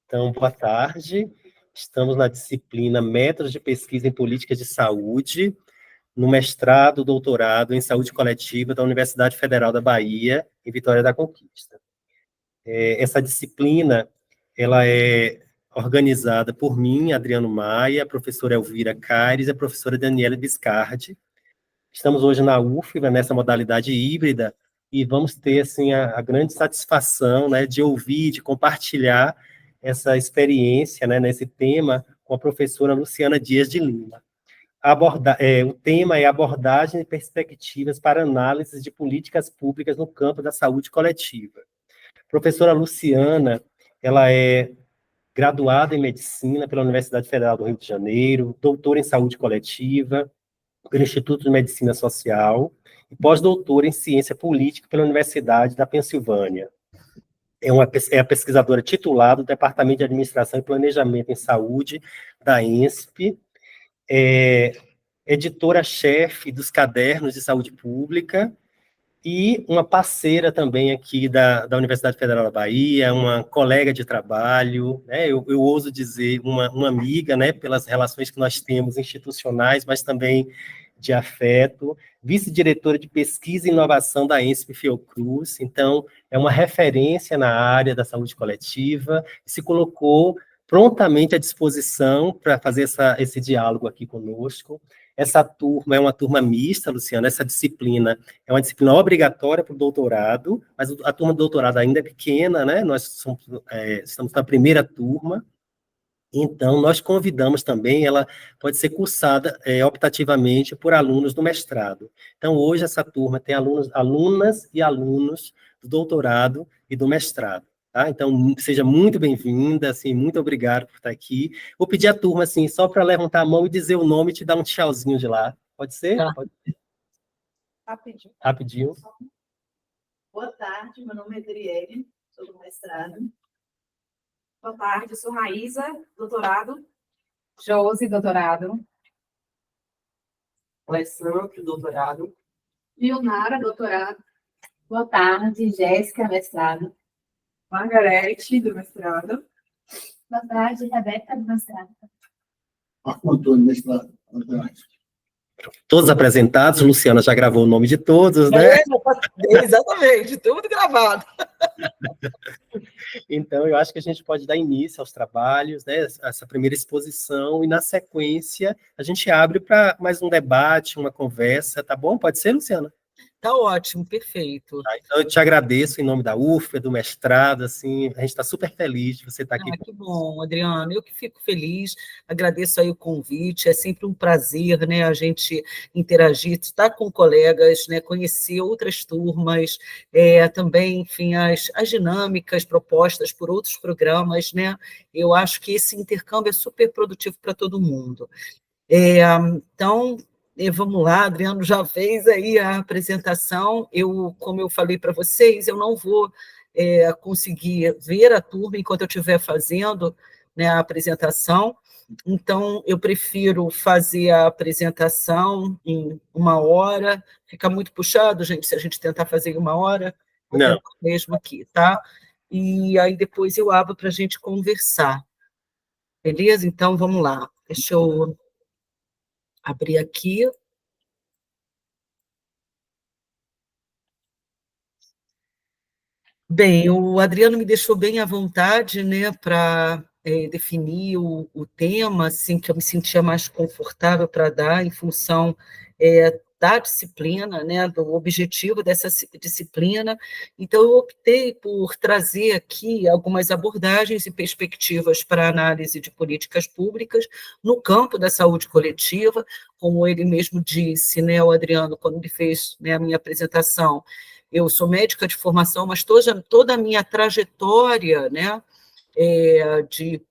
Então, boa tarde. Estamos na disciplina Métodos de Pesquisa em Políticas de Saúde, no mestrado, doutorado em Saúde Coletiva da Universidade Federal da Bahia, em Vitória da Conquista. Essa disciplina, ela é organizada por mim, Adriano Maia, a professora Elvira Caires e a professora Daniela Biscardi. Estamos hoje na UFBA, nessa modalidade híbrida, e vamos ter assim, a grande satisfação, né, de ouvir, de compartilhar essa experiência, né, nesse tema com a professora Luciana Dias de Lima. O tema é abordagem e perspectivas para análise de políticas públicas no campo da saúde coletiva. A professora Luciana, ela é graduada em medicina pela Universidade Federal do Rio de Janeiro, doutora em saúde coletiva pelo Instituto de Medicina Social e pós-doutora em ciência política pela Universidade da Pensilvânia. É a pesquisadora titular do Departamento de Administração e Planejamento em Saúde da ENSP, editora-chefe dos Cadernos de Saúde Pública e uma parceira também aqui da Universidade Federal da Bahia, uma colega de trabalho, né, eu ouso dizer uma amiga, né, pelas relações que nós temos institucionais, mas também de afeto, vice-diretora de pesquisa e inovação da ENSP Fiocruz, então é uma referência na área da saúde coletiva, se colocou prontamente à disposição para fazer esse diálogo aqui conosco. Essa turma é uma turma mista, Luciana, essa disciplina é uma disciplina obrigatória para o doutorado, mas a turma do doutorado ainda é pequena, né? Nós estamos na primeira turma, então nós convidamos também, ela pode ser cursada optativamente por alunos do mestrado. Então hoje essa turma tem alunas e alunos do doutorado e do mestrado. Tá? Então, seja muito bem-vinda, assim, muito obrigado por estar aqui. Vou pedir à turma, assim, só para levantar a mão e dizer o nome e te dar um tchauzinho de lá. Pode ser? Tá. Pode ser. Rapidinho. Rapidinho. Boa tarde, meu nome é Adriele, sou do mestrado. Boa tarde, eu sou Raíza, doutorado. Josi, doutorado. Alessandro, doutorado. Leonara, doutorado. Boa tarde, Jéssica, mestrado. Margarete, do mestrado. Boa tarde, Rebeca, do mestrado. Marco Antônio, mestrado. Todos apresentados, Luciana já gravou o nome de todos, né? Exatamente, tudo gravado. Então, eu acho que a gente pode dar início aos trabalhos, né? Essa primeira exposição, e na sequência a gente abre para mais um debate, uma conversa, tá bom? Pode ser, Luciana? Tá ótimo, perfeito. Tá, então, eu te agradeço em nome da UFBA, do mestrado, assim, a gente está super feliz de você estar aqui. Que bom, Adriano, eu que fico feliz, agradeço aí o convite, é sempre um prazer, né, a gente interagir, estar com colegas, né, conhecer outras turmas, também, enfim, as dinâmicas propostas por outros programas, né, eu acho que esse intercâmbio é super produtivo para todo mundo. Então, vamos lá, Adriano já fez aí a apresentação, como eu falei para vocês, eu não vou conseguir ver a turma enquanto eu estiver fazendo, né, a apresentação, então eu prefiro fazer a apresentação em 1 hora, fica muito puxado, gente, se a gente tentar fazer em 1 hora, vou Não. tentar mesmo aqui, tá? E aí depois eu abro para a gente conversar, beleza? Então, vamos lá, deixa eu abrir aqui. Bem, o Adriano me deixou bem à vontade, né, para definir o tema, assim, que eu me sentia mais confortável para dar, em função da disciplina, né, do objetivo dessa disciplina. Então, eu optei por trazer aqui algumas abordagens e perspectivas para análise de políticas públicas no campo da saúde coletiva, como ele mesmo disse, né, o Adriano, quando ele fez, né, a minha apresentação. Eu sou médica de formação, mas toda a minha trajetória, né, de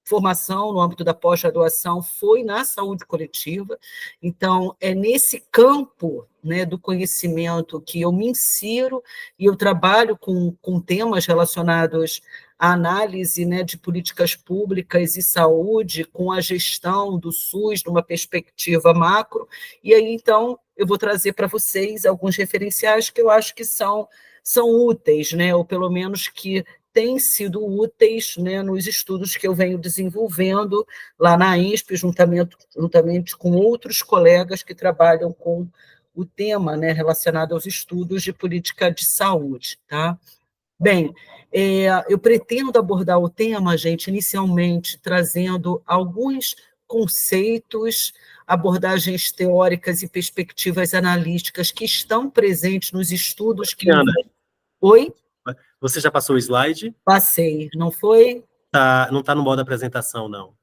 formação no âmbito da pós-graduação foi na saúde coletiva. Então, é nesse campo, né, do conhecimento que eu me insiro e eu trabalho com temas relacionados à análise, né, de políticas públicas e saúde, com a gestão do SUS numa perspectiva macro, e aí, então, eu vou trazer para vocês alguns referenciais que eu acho que são úteis, né, ou pelo menos que têm sido úteis, né, nos estudos que eu venho desenvolvendo lá na ESP, juntamente com outros colegas que trabalham com o tema, né, relacionado aos estudos de política de saúde, tá? Bem, eu pretendo abordar o tema, gente, inicialmente trazendo alguns conceitos, abordagens teóricas e perspectivas analíticas que estão presentes nos estudos que... Ana, Oi? você já passou o slide? Passei, não foi? Não está no modo apresentação, não.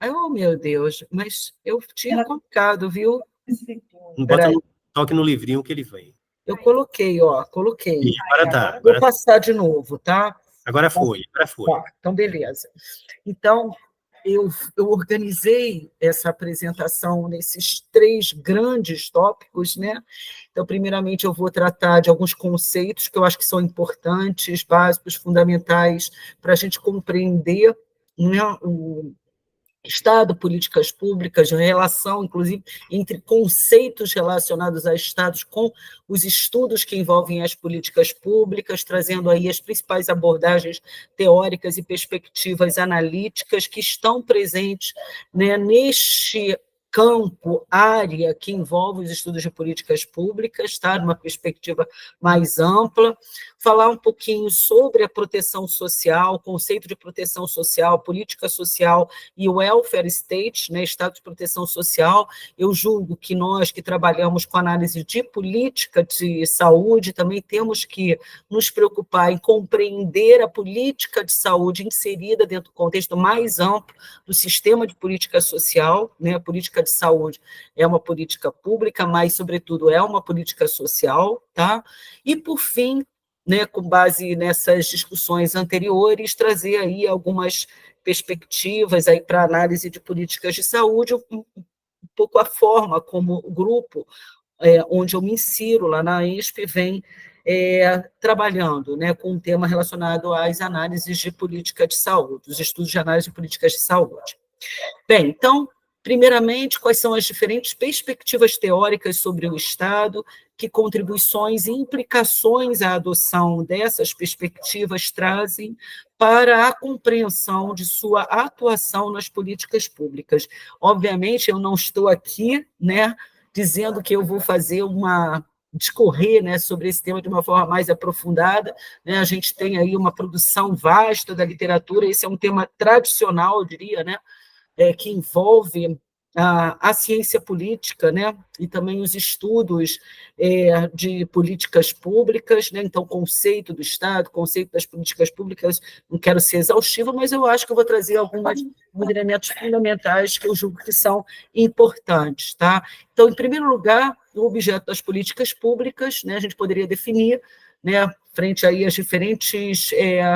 Oh, meu Deus, mas eu tinha colocado, viu? Bota toque no livrinho que ele vem. Eu coloquei, ó, coloquei. Ih, agora tá. Vou passar de novo, tá? Agora foi. Tá, então, beleza. Então, eu organizei essa apresentação nesses 3 grandes tópicos, né? Então, primeiramente, eu vou tratar de alguns conceitos que eu acho que são importantes, básicos, fundamentais, para a gente compreender, né, o Estado, políticas públicas, relação, inclusive, entre conceitos relacionados a Estados com os estudos que envolvem as políticas públicas, trazendo aí as principais abordagens teóricas e perspectivas analíticas que estão presentes, né, neste campo, área que envolve os estudos de políticas públicas, tá? Numa perspectiva mais ampla, falar um pouquinho sobre a proteção social, conceito de proteção social, política social e o welfare state, né, estado de proteção social. Eu julgo que nós que trabalhamos com análise de política de saúde também temos que nos preocupar em compreender a política de saúde inserida dentro do contexto mais amplo do sistema de política social, né? A política de saúde é uma política pública, mas, sobretudo, é uma política social, tá? E, por fim, né, com base nessas discussões anteriores, trazer aí algumas perspectivas aí para análise de políticas de saúde, um pouco a forma como o grupo onde eu me insiro lá na ESP vem trabalhando, né, com um tema relacionado às análises de política de saúde, os estudos de análise de políticas de saúde. Bem, então, primeiramente, quais são as diferentes perspectivas teóricas sobre o Estado, que contribuições e implicações a adoção dessas perspectivas trazem para a compreensão de sua atuação nas políticas públicas. Obviamente, eu não estou aqui, né, dizendo que eu vou fazer discorrer, né, sobre esse tema de uma forma mais aprofundada, né? A gente tem aí uma produção vasta da literatura, esse é um tema tradicional, eu diria, né, que envolve a ciência política, né, e também os estudos de políticas públicas, né, então, conceito do Estado, conceito das políticas públicas, não quero ser exaustiva, mas eu acho que eu vou trazer alguns elementos fundamentais que eu julgo que são importantes, tá? Então, em primeiro lugar, o objeto das políticas públicas, né, a gente poderia definir, né, frente aí às diferentes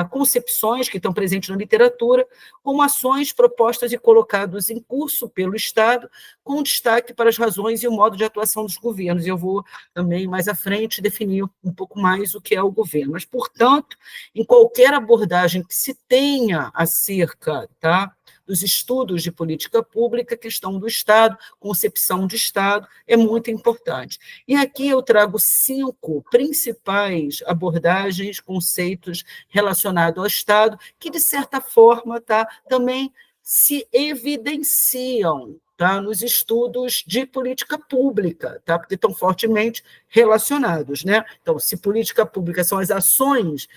concepções que estão presentes na literatura, como ações propostas e colocadas em curso pelo Estado, com destaque para as razões e o modo de atuação dos governos. E eu vou também, mais à frente, definir um pouco mais o que é o governo. Mas, portanto, em qualquer abordagem que se tenha acerca, tá, dos estudos de política pública, questão do Estado, concepção de Estado, é muito importante. E aqui eu trago 5 principais abordagens, conceitos relacionados ao Estado, que, de certa forma, também se evidenciam, tá, nos estudos de política pública, tá, porque estão fortemente relacionados, né? Então, se política pública são as ações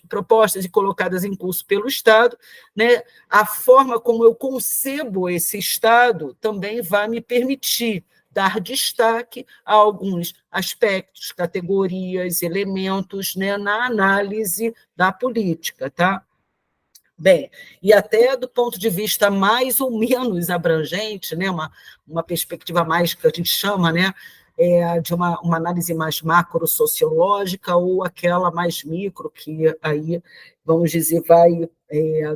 propostas e colocadas em curso pelo Estado, né, a forma como eu concebo esse Estado também vai me permitir dar destaque a alguns aspectos, categorias, elementos, né, na análise da política, tá? Bem, e até do ponto de vista mais ou menos abrangente, né, uma perspectiva mais que a gente chama, né, de uma análise mais macro-sociológica ou aquela mais micro, que aí, vamos dizer, vai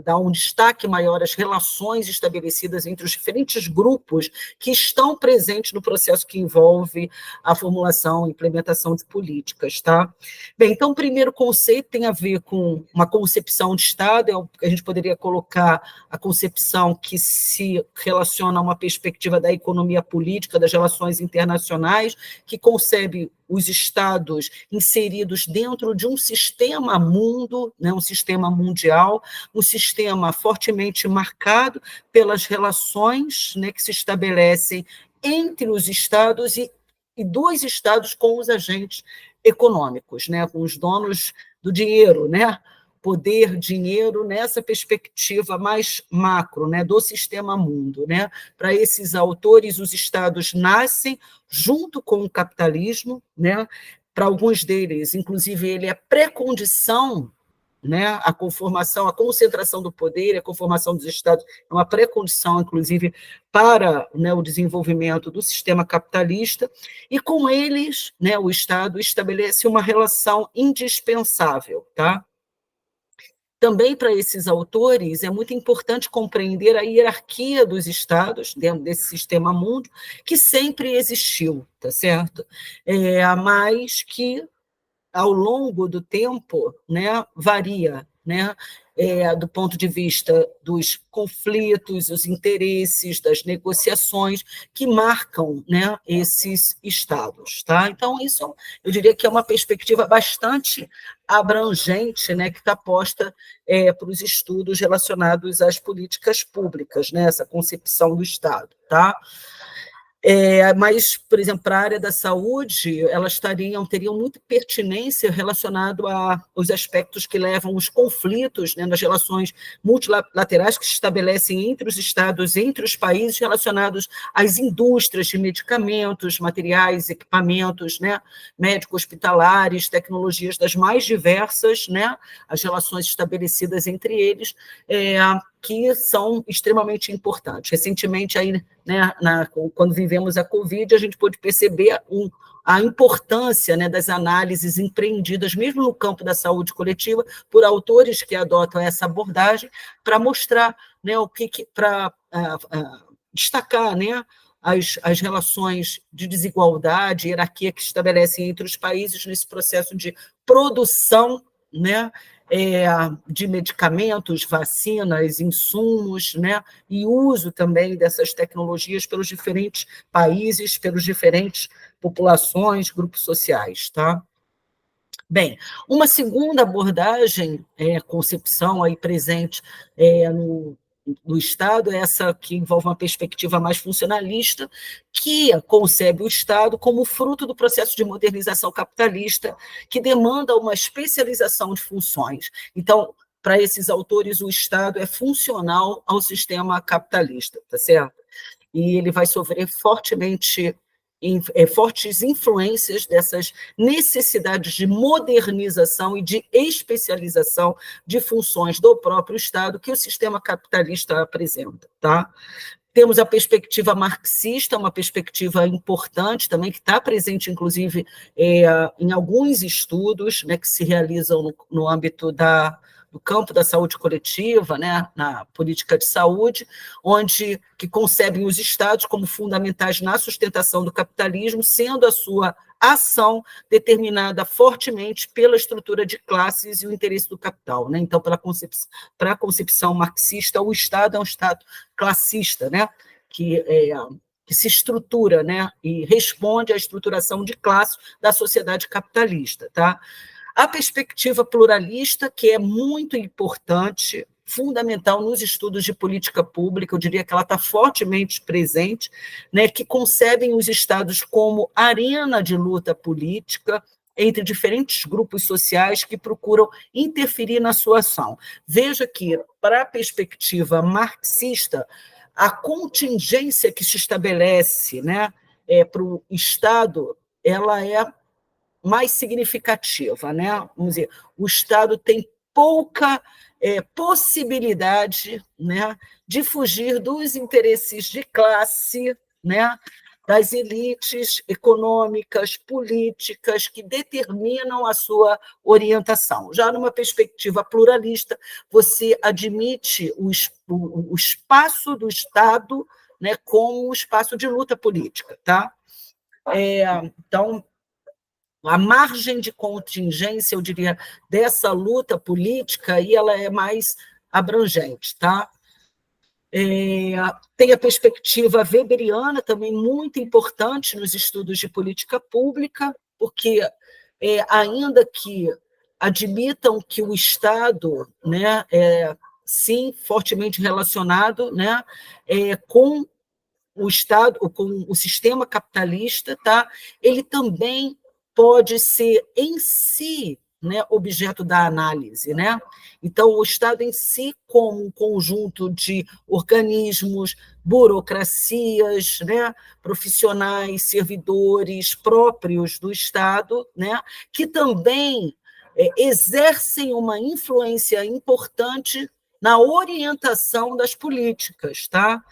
dar um destaque maior às relações estabelecidas entre os diferentes grupos que estão presentes no processo que envolve a formulação e implementação de políticas, tá? Bem, então, o primeiro conceito tem a ver com uma concepção de Estado, a gente poderia colocar a concepção que se relaciona a uma perspectiva da economia política, das relações internacionais, que concebe os estados inseridos dentro de um sistema mundo, né, um sistema mundial, um sistema fortemente marcado pelas relações, né, que se estabelecem entre os estados e dos estados com os agentes econômicos, né, com os donos do dinheiro, né, poder, dinheiro, nessa perspectiva mais macro, né, do sistema mundo, né? Para esses autores, os estados nascem junto com o capitalismo, né? Para alguns deles, inclusive, ele é pré-condição, né? A conformação, a concentração do poder, a conformação dos estados é uma pré-condição, inclusive, para, né, o desenvolvimento do sistema capitalista, e com eles, né, o Estado estabelece uma relação indispensável, tá? Também para esses autores é muito importante compreender a hierarquia dos estados dentro desse sistema mundo, que sempre existiu, tá certo? Mas que, ao longo do tempo, né, varia, né, do ponto de vista dos conflitos, os interesses, das negociações que marcam, né, esses estados. Tá? Então, isso eu diria que é uma perspectiva bastante abrangente, né, que está posta para os estudos relacionados às políticas públicas, né, essa concepção do Estado. Tá? Mas, por exemplo, para a área da saúde, elas teriam muita pertinência relacionado aos aspectos que levam os conflitos, né, nas relações multilaterais que se estabelecem entre os estados, entre os países, relacionados às indústrias de medicamentos, materiais, equipamentos, né, médico-hospitalares, tecnologias das mais diversas, né, as relações estabelecidas entre eles, que são extremamente importantes. Recentemente, aí, né, quando vivemos a Covid, a gente pôde perceber a importância, né, das análises empreendidas, mesmo no campo da saúde coletiva, por autores que adotam essa abordagem, para mostrar, né, para destacar, né, as relações de desigualdade, hierarquia que se estabelecem entre os países nesse processo de produção, né, de medicamentos, vacinas, insumos, né, e uso também dessas tecnologias pelos diferentes países, pelos diferentes populações, grupos sociais, tá? Bem, uma segunda abordagem, concepção aí presente no Estado, é essa que envolve uma perspectiva mais funcionalista, que concebe o Estado como fruto do processo de modernização capitalista, que demanda uma especialização de funções. Então, para esses autores, o Estado é funcional ao sistema capitalista, tá certo? E ele vai sofrer fortes influências dessas necessidades de modernização e de especialização de funções do próprio Estado que o sistema capitalista apresenta, tá? Temos a perspectiva marxista, uma perspectiva importante também, que está presente, inclusive, em alguns estudos, né, que se realizam no âmbito do campo da saúde coletiva, né, na política de saúde, que concebem os estados como fundamentais na sustentação do capitalismo, sendo a sua ação determinada fortemente pela estrutura de classes e o interesse do capital, né? Então, para a concepção marxista, o Estado é um Estado classista, né? Que se estrutura, né? E responde à estruturação de classe da sociedade capitalista, tá? A perspectiva pluralista, que é muito importante, fundamental nos estudos de política pública, eu diria que ela está fortemente presente, né, que concebem os estados como arena de luta política entre diferentes grupos sociais que procuram interferir na sua ação. Veja que, para a perspectiva marxista, a contingência que se estabelece, né, para o Estado, ela é mais significativa, né? Vamos dizer, o Estado tem pouca possibilidade, né, de fugir dos interesses de classe, né, das elites econômicas, políticas, que determinam a sua orientação. Já numa perspectiva pluralista, você admite o espaço do Estado, né, como um espaço de luta política. Tá? Então, a margem de contingência, eu diria, dessa luta política, e ela é mais abrangente. Tá? Tem a perspectiva weberiana, também muito importante nos estudos de política pública, porque ainda que admitam que o Estado, né, sim, fortemente relacionado, né, com o Estado, com o sistema capitalista, tá? Ele também pode ser em si, né, objeto da análise, né? Então, o Estado em si, como um conjunto de organismos, burocracias, né, profissionais, servidores próprios do Estado, né, que também exercem uma influência importante na orientação das políticas, tá?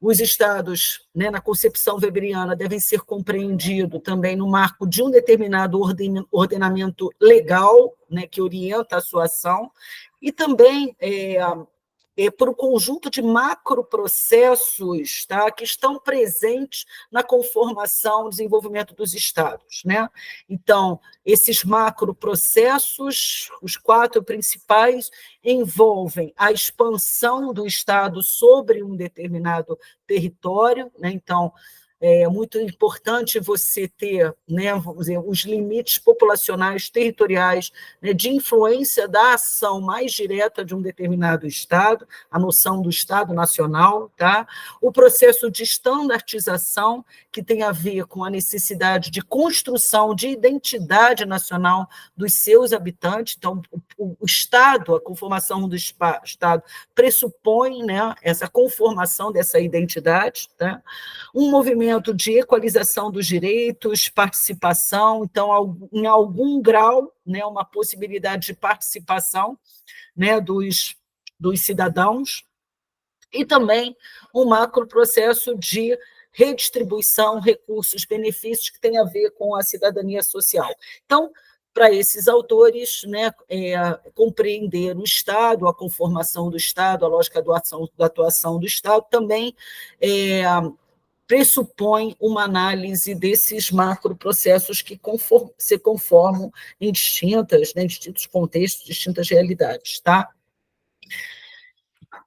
Os estados, né, na concepção weberiana, devem ser compreendidos também no marco de um determinado ordenamento legal, né, que orienta a sua ação, e também por um conjunto de macroprocessos, tá, que estão presentes na conformação e desenvolvimento dos estados, né? Então, esses macroprocessos, os 4 principais, envolvem a expansão do Estado sobre um determinado território, né? Então, é muito importante você ter, né, vamos dizer, os limites populacionais, territoriais, né, de influência da ação mais direta de um determinado Estado, a noção do Estado nacional, tá? O processo de estandartização, que tem a ver com a necessidade de construção de identidade nacional dos seus habitantes. Então, o Estado, a conformação do Estado, pressupõe, né, essa conformação dessa identidade, tá? Um movimento de equalização dos direitos, participação, então, em algum grau, né, uma possibilidade de participação, né, dos cidadãos, e também um macroprocesso de redistribuição, recursos, benefícios que tem a ver com a cidadania social. Então, para esses autores, né, compreender o Estado, a conformação do Estado, a lógica da atuação do Estado, também pressupõe uma análise desses macroprocessos que se conformam em distintos contextos, distintas realidades, tá?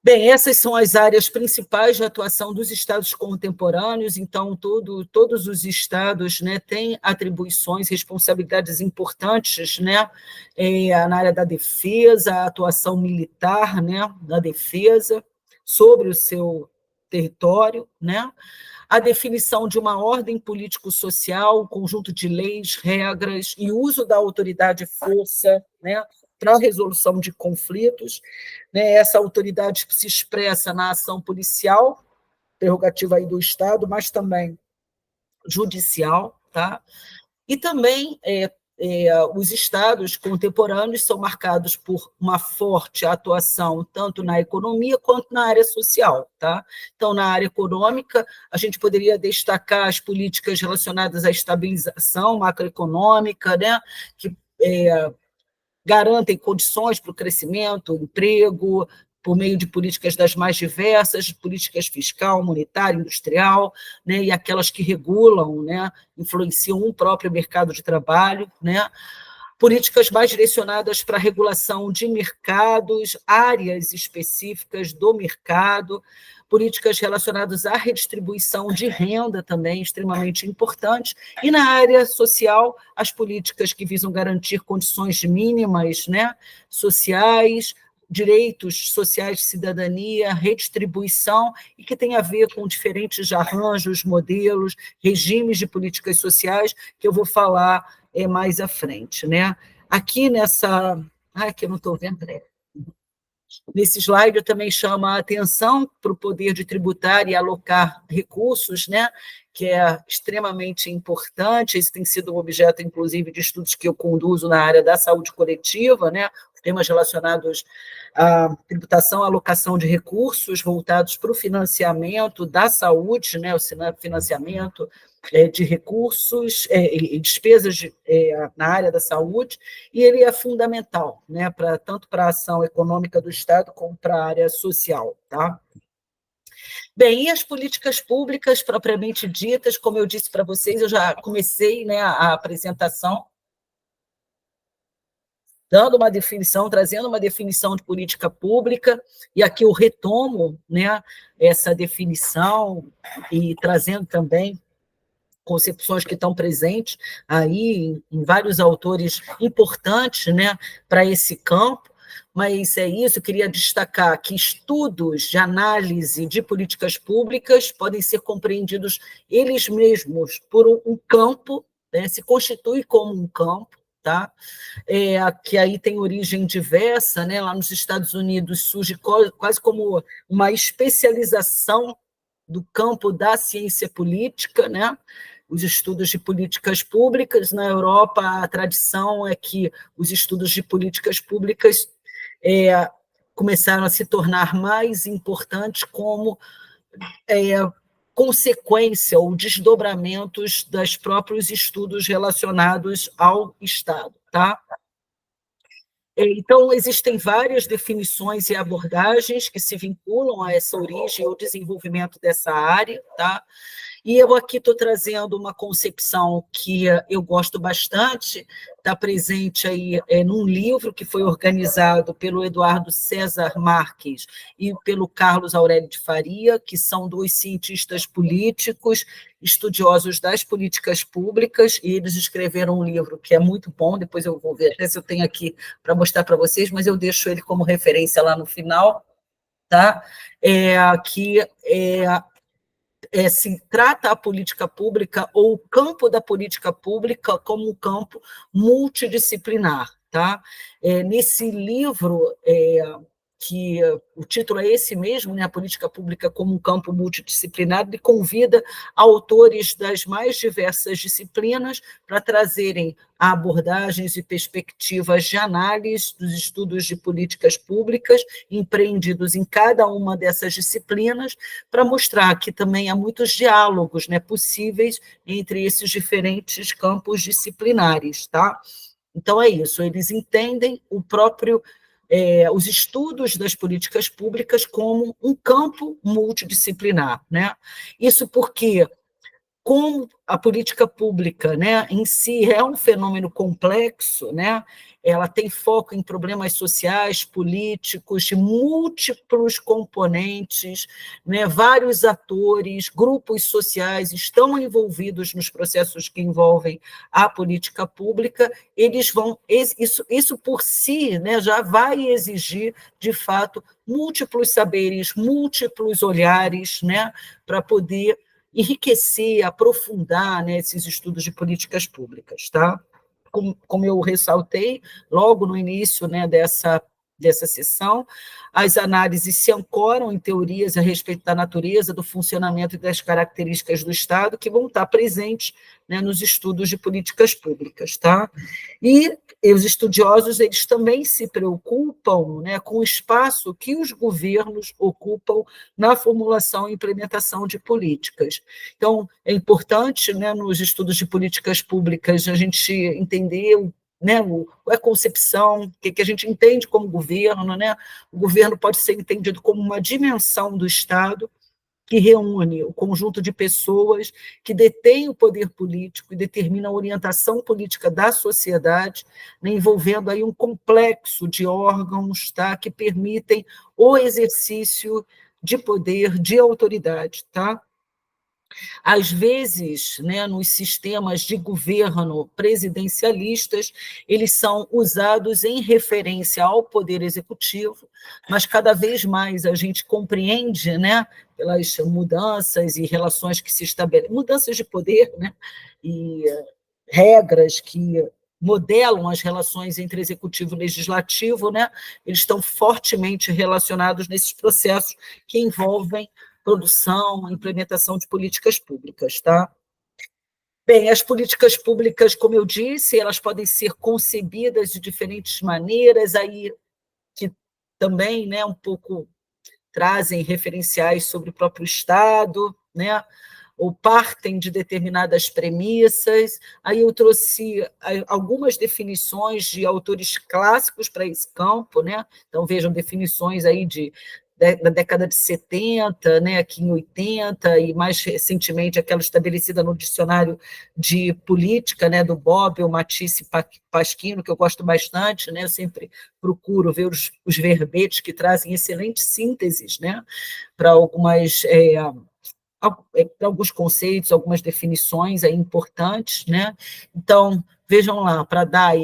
Bem, essas são as áreas principais de atuação dos estados contemporâneos, então todos os estados, né, têm atribuições, responsabilidades importantes, né, na área da defesa, a atuação militar, né, da defesa sobre o seu território, né, a definição de uma ordem político-social, um conjunto de leis, regras e uso da autoridade e força, né, para a resolução de conflitos, né, essa autoridade que se expressa na ação policial, prerrogativa aí do Estado, mas também judicial, tá? E também os estados contemporâneos são marcados por uma forte atuação tanto na economia quanto na área social, tá? Então, na área econômica, a gente poderia destacar as políticas relacionadas à estabilização macroeconômica, né, que garantem condições para o crescimento, emprego, por meio de políticas das mais diversas, políticas fiscal, monetária, industrial, né, e aquelas que regulam, né, influenciam um próprio mercado de trabalho, né, políticas mais direcionadas para a regulação de mercados, áreas específicas do mercado, políticas relacionadas à redistribuição de renda também, extremamente importantes, e na área social, as políticas que visam garantir condições mínimas, né, sociais, direitos sociais de cidadania, redistribuição, e que tem a ver com diferentes arranjos, modelos, regimes de políticas sociais, que eu vou falar mais à frente, né? Aqui nessa... que eu não estou vendo, nesse slide eu também chamo a atenção para o poder de tributar e alocar recursos, né, que é extremamente importante. Isso tem sido um objeto, inclusive, de estudos que eu conduzo na área da saúde coletiva, né, temas relacionados à tributação, alocação de recursos voltados para o financiamento da saúde, né, o financiamento de recursos e despesas na área da saúde, e ele é fundamental, né, tanto para a ação econômica do Estado como para a área social, tá? Bem, e as políticas públicas propriamente ditas, como eu disse para vocês, eu já comecei, né, a apresentação dando uma definição, trazendo uma definição de política pública, e aqui eu retomo, né, essa definição e trazendo também concepções que estão presentes aí em vários autores importantes, né, para esse campo, mas é isso, eu queria destacar que estudos de análise de políticas públicas podem ser compreendidos eles mesmos por um campo, né, se constitui como um campo, tá? Que aí tem origem diversa, né? Lá nos Estados Unidos surge quase como uma especialização do campo da ciência política, né? Os estudos de políticas públicas. Na Europa, a tradição é que os estudos de políticas públicas começaram a se tornar mais importantes como consequência ou desdobramentos dos próprios estudos relacionados ao Estado, tá? Então, existem várias definições e abordagens que se vinculam a essa origem ou desenvolvimento dessa área, tá? E eu aqui estou trazendo uma concepção que eu gosto bastante, está presente aí num livro que foi organizado pelo Eduardo César Marques e pelo Carlos Aurélio de Faria, que são dois cientistas políticos, estudiosos das políticas públicas, e eles escreveram um livro que é muito bom, depois eu vou ver até se eu tenho aqui para mostrar para vocês, mas eu deixo ele como referência lá no final, tá? Se trata a política pública ou o campo da política pública como um campo multidisciplinar, tá? Nesse livro, que o título é esse mesmo, né, a política pública como um campo multidisciplinar, ele convida autores das mais diversas disciplinas para trazerem abordagens e perspectivas de análise dos estudos de políticas públicas empreendidos em cada uma dessas disciplinas, para mostrar que também há muitos diálogos, né, possíveis entre esses diferentes campos disciplinares, tá? Então, é isso, eles entendem os estudos das políticas públicas como um campo multidisciplinar, né? Isso porque, como a política pública, né, em si é um fenômeno complexo, né, ela tem foco em problemas sociais, políticos, de múltiplos componentes, né, vários atores, grupos sociais estão envolvidos nos processos que envolvem a política pública, isso por si, né, já vai exigir, de fato, múltiplos saberes, múltiplos olhares, né, para poder enriquecer, aprofundar, né, esses estudos de políticas públicas, tá? Como eu ressaltei logo no início, né, dessa sessão, as análises se ancoram em teorias a respeito da natureza, do funcionamento e das características do Estado, que vão estar presentes, né, nos estudos de políticas públicas, tá? E os estudiosos, eles também se preocupam, né, com o espaço que os governos ocupam na formulação e implementação de políticas. Então, é importante, né, nos estudos de políticas públicas, a gente entender né, a concepção, o que a gente entende como governo, né? O governo pode ser entendido como uma dimensão do Estado que reúne o conjunto de pessoas que detêm o poder político e determina a orientação política da sociedade, né, envolvendo aí um complexo de órgãos, tá, que permitem o exercício de poder, de autoridade, tá? Às vezes, né, nos sistemas de governo presidencialistas, eles são usados em referência ao poder executivo, mas cada vez mais a gente compreende, né, pelas mudanças e relações que se estabelecem, mudanças de poder, né, e regras que modelam as relações entre executivo e legislativo, né, eles estão fortemente relacionados nesses processos que envolvem produção, implementação de políticas públicas, tá? Bem, as políticas públicas, como eu disse, elas podem ser concebidas de diferentes maneiras, aí que também, né, um pouco trazem referenciais sobre o próprio Estado, né, ou partem de determinadas premissas. Aí eu trouxe algumas definições de autores clássicos para esse campo, né? Então, vejam definições aí da década de 70, né, aqui em 80, e mais recentemente aquela estabelecida no dicionário de política, né, do Bob, o Matisse Pasquino, que eu gosto bastante, né, eu sempre procuro ver os verbetes que trazem excelentes sínteses, né, para alguns conceitos, algumas definições aí importantes, né? Então, vejam lá, para dar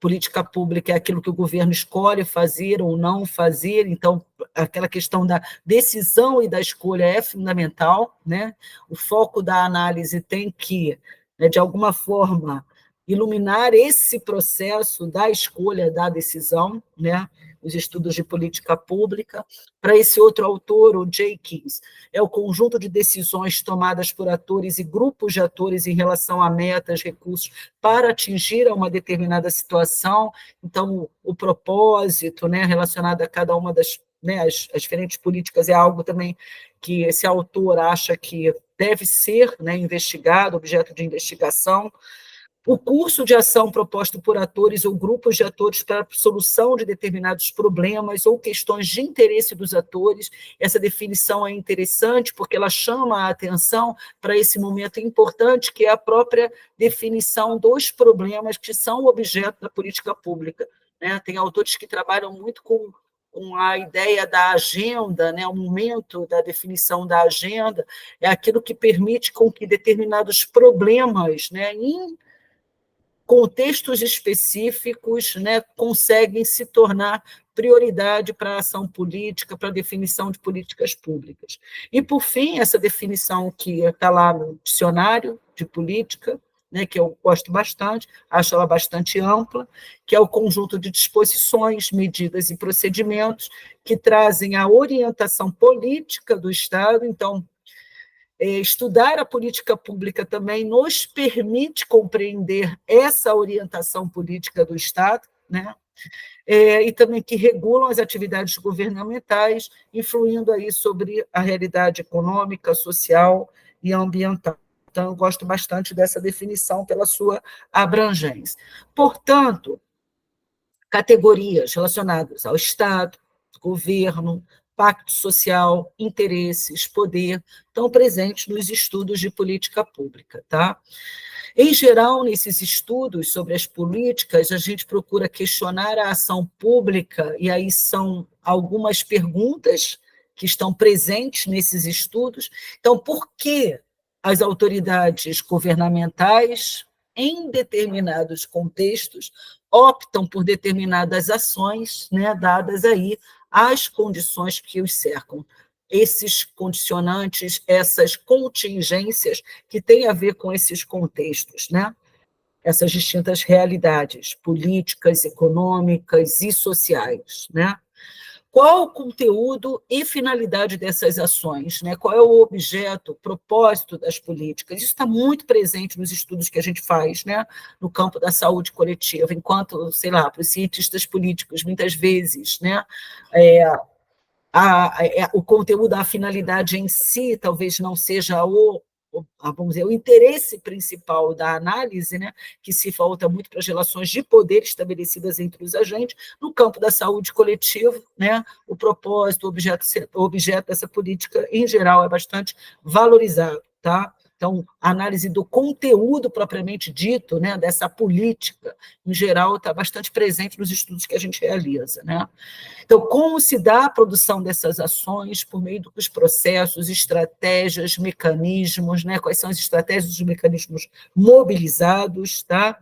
política pública é aquilo que o governo escolhe fazer ou não fazer, então aquela questão da decisão e da escolha é fundamental, né? O foco da análise tem que, né, de alguma forma, iluminar esse processo da escolha, da decisão, né? Os estudos de política pública. Para esse outro autor, o Jay Keyes, é o conjunto de decisões tomadas por atores e grupos de atores em relação a metas, recursos, para atingir uma determinada situação. Então, o propósito, né, relacionado a cada uma das, né, as diferentes políticas, é algo também que esse autor acha que deve ser, né, investigado, objeto de investigação. O curso de ação proposto por atores ou grupos de atores para a solução de determinados problemas ou questões de interesse dos atores. Essa definição é interessante porque ela chama a atenção para esse momento importante, que é a própria definição dos problemas que são objeto da política pública, né? Tem autores que trabalham muito com a ideia da agenda, né, o momento da definição da agenda, é aquilo que permite com que determinados problemas, né, em contextos específicos, né, conseguem se tornar prioridade para a ação política, para a definição de políticas públicas. E, por fim, essa definição que está lá no dicionário de política, né, que eu gosto bastante, acho ela bastante ampla, que é o conjunto de disposições, medidas e procedimentos que trazem a orientação política do Estado. Então, estudar a política pública também nos permite compreender essa orientação política do Estado, né? E também que regulam as atividades governamentais, influindo aí sobre a realidade econômica, social e ambiental. Então, eu gosto bastante dessa definição pela sua abrangência. Portanto, categorias relacionadas ao Estado, governo, pacto social, interesses, poder, estão presentes nos estudos de política pública, tá? Em geral, nesses estudos sobre as políticas, a gente procura questionar a ação pública, e aí são algumas perguntas que estão presentes nesses estudos. Então, por que as autoridades governamentais, em determinados contextos, optam por determinadas ações, né, dadas aí as condições que os cercam? Esses condicionantes, essas contingências que têm a ver com esses contextos, né? Essas distintas realidades políticas, econômicas e sociais, né? Qual o conteúdo e finalidade dessas ações, né? Qual é o objeto, o propósito das políticas? Isso está muito presente nos estudos que a gente faz, né? No campo da saúde coletiva, enquanto, sei lá, para os cientistas políticos, muitas vezes, né? O conteúdo, a finalidade em si, talvez não seja vamos dizer, o interesse principal da análise, né, que se volta muito para as relações de poder estabelecidas entre os agentes. No campo da saúde coletiva, né, o propósito, o objeto dessa política, em geral, é bastante valorizado, tá? Então, a análise do conteúdo propriamente dito, né, dessa política, em geral, está bastante presente nos estudos que a gente realiza, né? Então, como se dá a produção dessas ações por meio dos processos, estratégias, mecanismos, né? Quais são as estratégias e os mecanismos mobilizados, tá?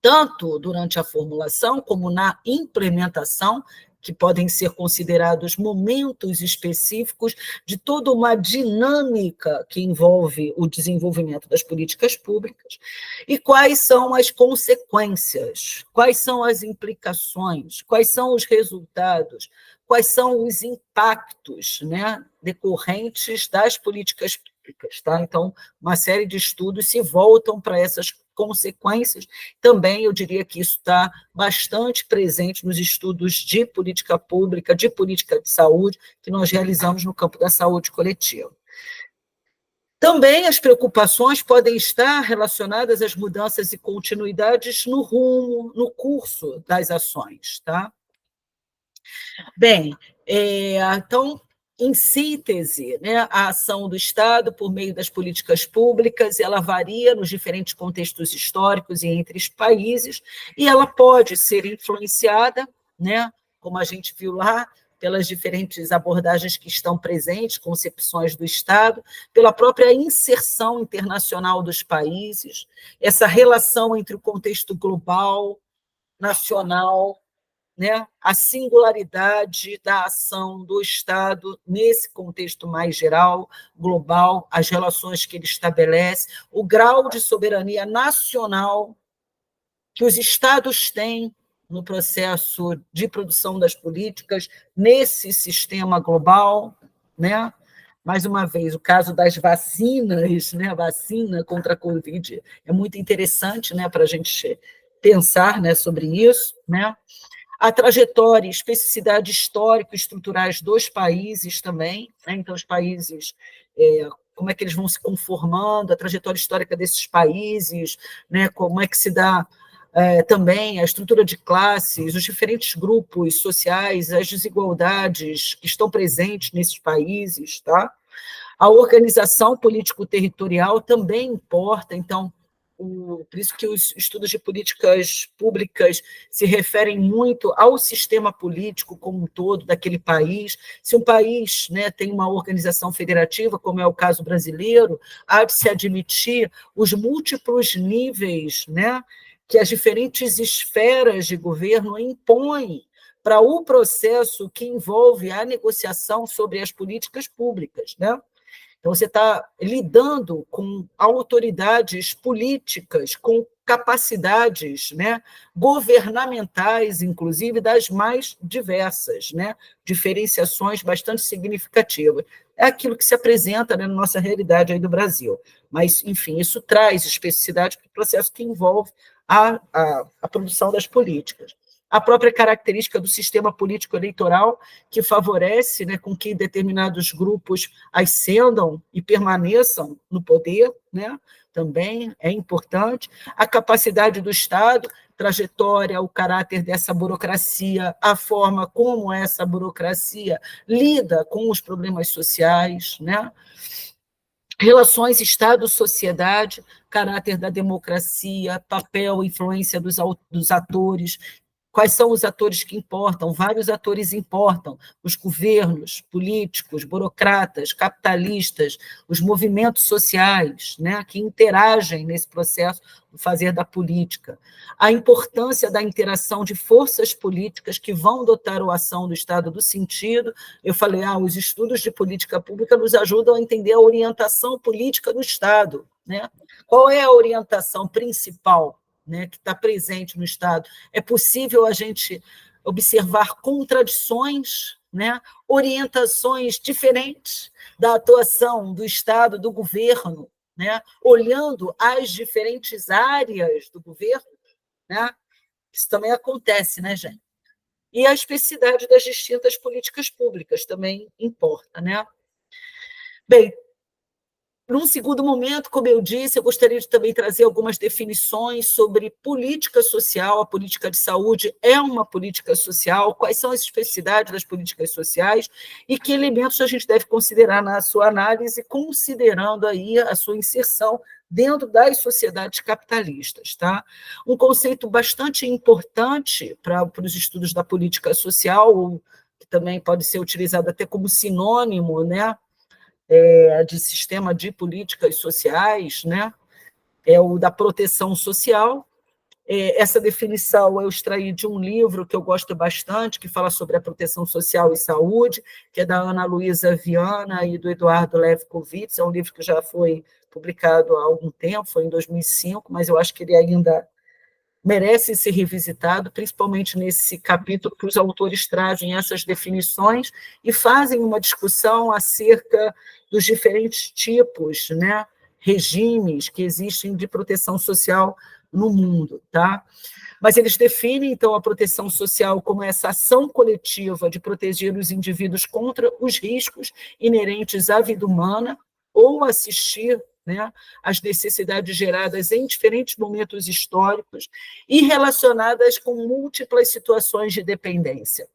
Tanto durante a formulação como na implementação, que podem ser considerados momentos específicos de toda uma dinâmica que envolve o desenvolvimento das políticas públicas, e quais são as consequências, quais são as implicações, quais são os resultados, quais são os impactos, né, decorrentes das políticas públicas, tá? Então, uma série de estudos se voltam para essas consequências. Também eu diria que isso está bastante presente nos estudos de política pública, de política de saúde, que nós realizamos no campo da saúde coletiva. Também as preocupações podem estar relacionadas às mudanças e continuidades no rumo, no curso das ações, tá? Bem, então, em síntese, né, a ação do Estado por meio das políticas públicas, ela varia nos diferentes contextos históricos e entre os países, e ela pode ser influenciada, né, como a gente viu lá, pelas diferentes abordagens que estão presentes, concepções do Estado, pela própria inserção internacional dos países, essa relação entre o contexto global, nacional, né, a singularidade da ação do Estado nesse contexto mais geral, global, as relações que ele estabelece, o grau de soberania nacional que os Estados têm no processo de produção das políticas nesse sistema global, né? Mais uma vez, o caso das vacinas, né? A vacina contra a Covid é muito interessante, né, para a gente pensar, né, sobre isso, né? A trajetória e especificidade histórico-estruturais dos países também, né? Então, os países, como é que eles vão se conformando, a trajetória histórica desses países, né? Como é que se dá também a estrutura de classes, os diferentes grupos sociais, as desigualdades que estão presentes nesses países, tá? A organização político-territorial também importa, então, por isso que os estudos de políticas públicas se referem muito ao sistema político como um todo daquele país. Se um país, né, tem uma organização federativa, como é o caso brasileiro, há de se admitir os múltiplos níveis, né, que as diferentes esferas de governo impõem para o processo que envolve a negociação sobre as políticas públicas, né? Então, você está lidando com autoridades políticas, com capacidades, né, governamentais, inclusive, das mais diversas, né, diferenciações bastante significativas. É aquilo que se apresenta, né, na nossa realidade aí do Brasil. Mas, enfim, isso traz especificidade para o processo que envolve a produção das políticas. A própria característica do sistema político eleitoral, que favorece, né, com que determinados grupos ascendam e permaneçam no poder, né, também é importante. A capacidade do Estado, trajetória, o caráter dessa burocracia, a forma como essa burocracia lida com os problemas sociais, né? Relações Estado-sociedade, caráter da democracia, papel, influência dos atores. Quais são os atores que importam? Vários atores importam. Os governos, políticos, burocratas, capitalistas, os movimentos sociais, né, que interagem nesse processo do fazer da política. A importância da interação de forças políticas que vão dotar a ação do Estado do sentido. Eu falei, os estudos de política pública nos ajudam a entender a orientação política do Estado, né? Qual é a orientação principal, né, que está presente no Estado? É possível a gente observar contradições, né, orientações diferentes da atuação do Estado, do governo, né, olhando as diferentes áreas do governo, né? Isso também acontece, né, gente? E a especificidade das distintas políticas públicas também importa, né? Bem, num segundo momento, como eu disse, eu gostaria de também trazer algumas definições sobre política social. A política de saúde é uma política social, quais são as especificidades das políticas sociais e que elementos a gente deve considerar na sua análise, considerando aí a sua inserção dentro das sociedades capitalistas, tá? Um conceito bastante importante para os estudos da política social, que também pode ser utilizado até como sinônimo, né, de sistema de políticas sociais, né? É o da proteção social. Essa definição eu extraí de um livro que eu gosto bastante, que fala sobre a proteção social e saúde, que é da Ana Luísa Viana e do Eduardo Levkovitz. É um livro que já foi publicado há algum tempo, foi em 2005, mas eu acho que ele ainda merece ser revisitado, principalmente nesse capítulo que os autores trazem essas definições e fazem uma discussão acerca dos diferentes tipos, né, regimes que existem de proteção social no mundo, tá? Mas eles definem, então, a proteção social como essa ação coletiva de proteger os indivíduos contra os riscos inerentes à vida humana ou assistir, né, as necessidades geradas em diferentes momentos históricos e relacionadas com múltiplas situações de dependência.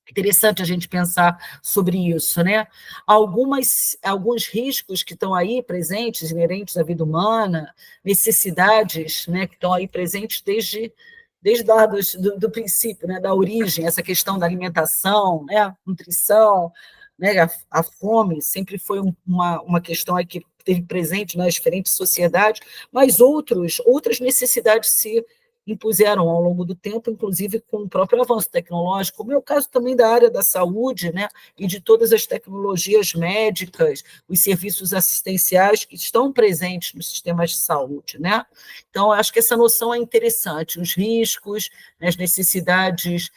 Interessante a gente pensar sobre isso, né? Alguns riscos que estão aí presentes, inerentes à vida humana, necessidades, né, que estão aí presentes desde desde lá do princípio, né, da origem, essa questão da alimentação, né, nutrição, né, a fome sempre foi uma questão aí que esteve presente nas diferentes sociedades, mas outras necessidades se impuseram ao longo do tempo, inclusive com o próprio avanço tecnológico, como é o caso também da área da saúde, né, e de todas as tecnologias médicas, os serviços assistenciais que estão presentes nos sistemas de saúde, né? Então, acho que essa noção é interessante, os riscos, né, as necessidades,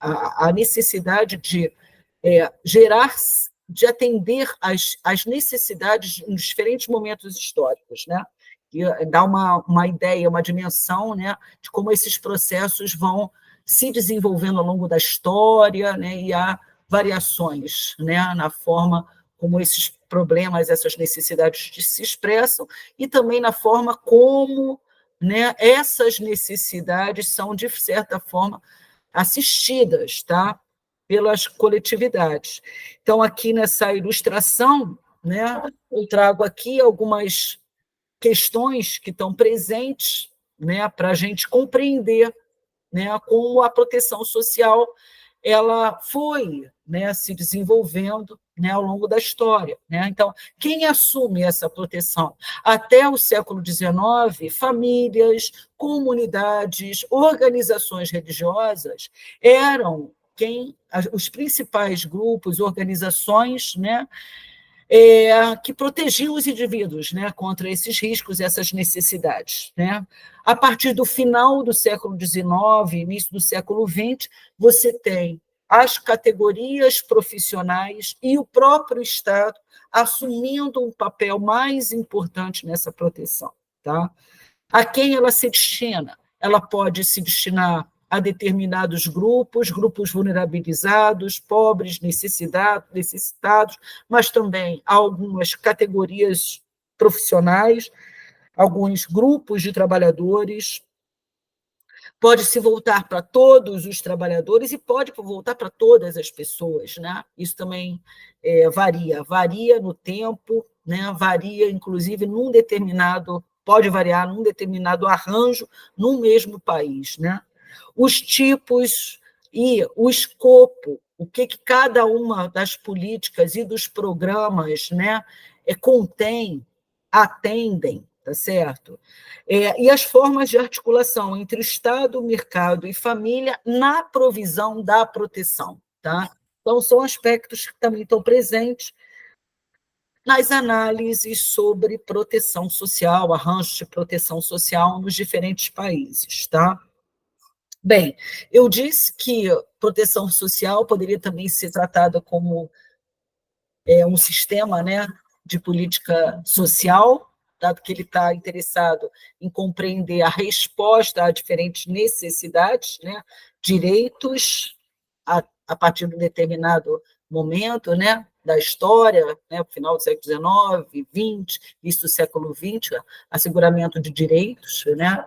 a necessidade de gerar, de atender às necessidades em diferentes momentos históricos, né? E dá uma ideia, uma dimensão, né, de como esses processos vão se desenvolvendo ao longo da história, né, e há variações, né, na forma como esses problemas, essas necessidades se expressam, e também na forma como, né, essas necessidades são, de certa forma, assistidas, tá, pelas coletividades. Então, aqui nessa ilustração, né, eu trago aqui algumas questões que estão presentes, né, para a gente compreender, né, como a proteção social ela foi, né, se desenvolvendo, né, ao longo da história, né? Então, quem assume essa proteção? Até o século XIX, famílias, comunidades, organizações religiosas eram os principais grupos, organizações, né, que protegiam os indivíduos, né, contra esses riscos, essas necessidades, né? A partir do final do século XIX, início do século XX, você tem as categorias profissionais e o próprio Estado assumindo um papel mais importante nessa proteção, tá? A quem ela se destina? Ela pode se destinar a determinados grupos vulnerabilizados, pobres, necessitados, mas também a algumas categorias profissionais, alguns grupos de trabalhadores. Pode se voltar para todos os trabalhadores e pode voltar para todas as pessoas, né? Isso também varia no tempo, né? Varia, inclusive, pode variar num determinado arranjo num mesmo país, né? Os tipos e o escopo, o que cada uma das políticas e dos programas, né, contém, atendem, tá certo? E as formas de articulação entre o Estado, mercado e família na provisão da proteção, tá? Então, são aspectos que também estão presentes nas análises sobre proteção social, arranjos de proteção social nos diferentes países, tá? Bem, eu disse que proteção social poderia também ser tratada como um sistema, né, de política social, dado que ele está interessado em compreender a resposta a diferentes necessidades, né, direitos a partir de um determinado momento, né, da história, né, final do século XIX, XX, início do século XX, asseguramento de direitos, né,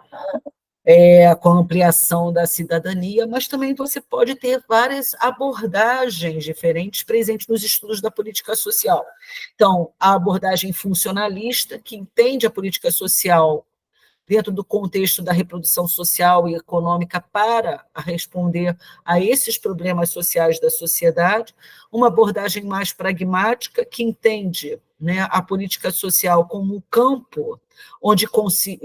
com a ampliação da cidadania, mas também você pode ter várias abordagens diferentes presentes nos estudos da política social. Então, a abordagem funcionalista, que entende a política social dentro do contexto da reprodução social e econômica para responder a esses problemas sociais da sociedade, uma abordagem mais pragmática, que entende, né, a política social como um campo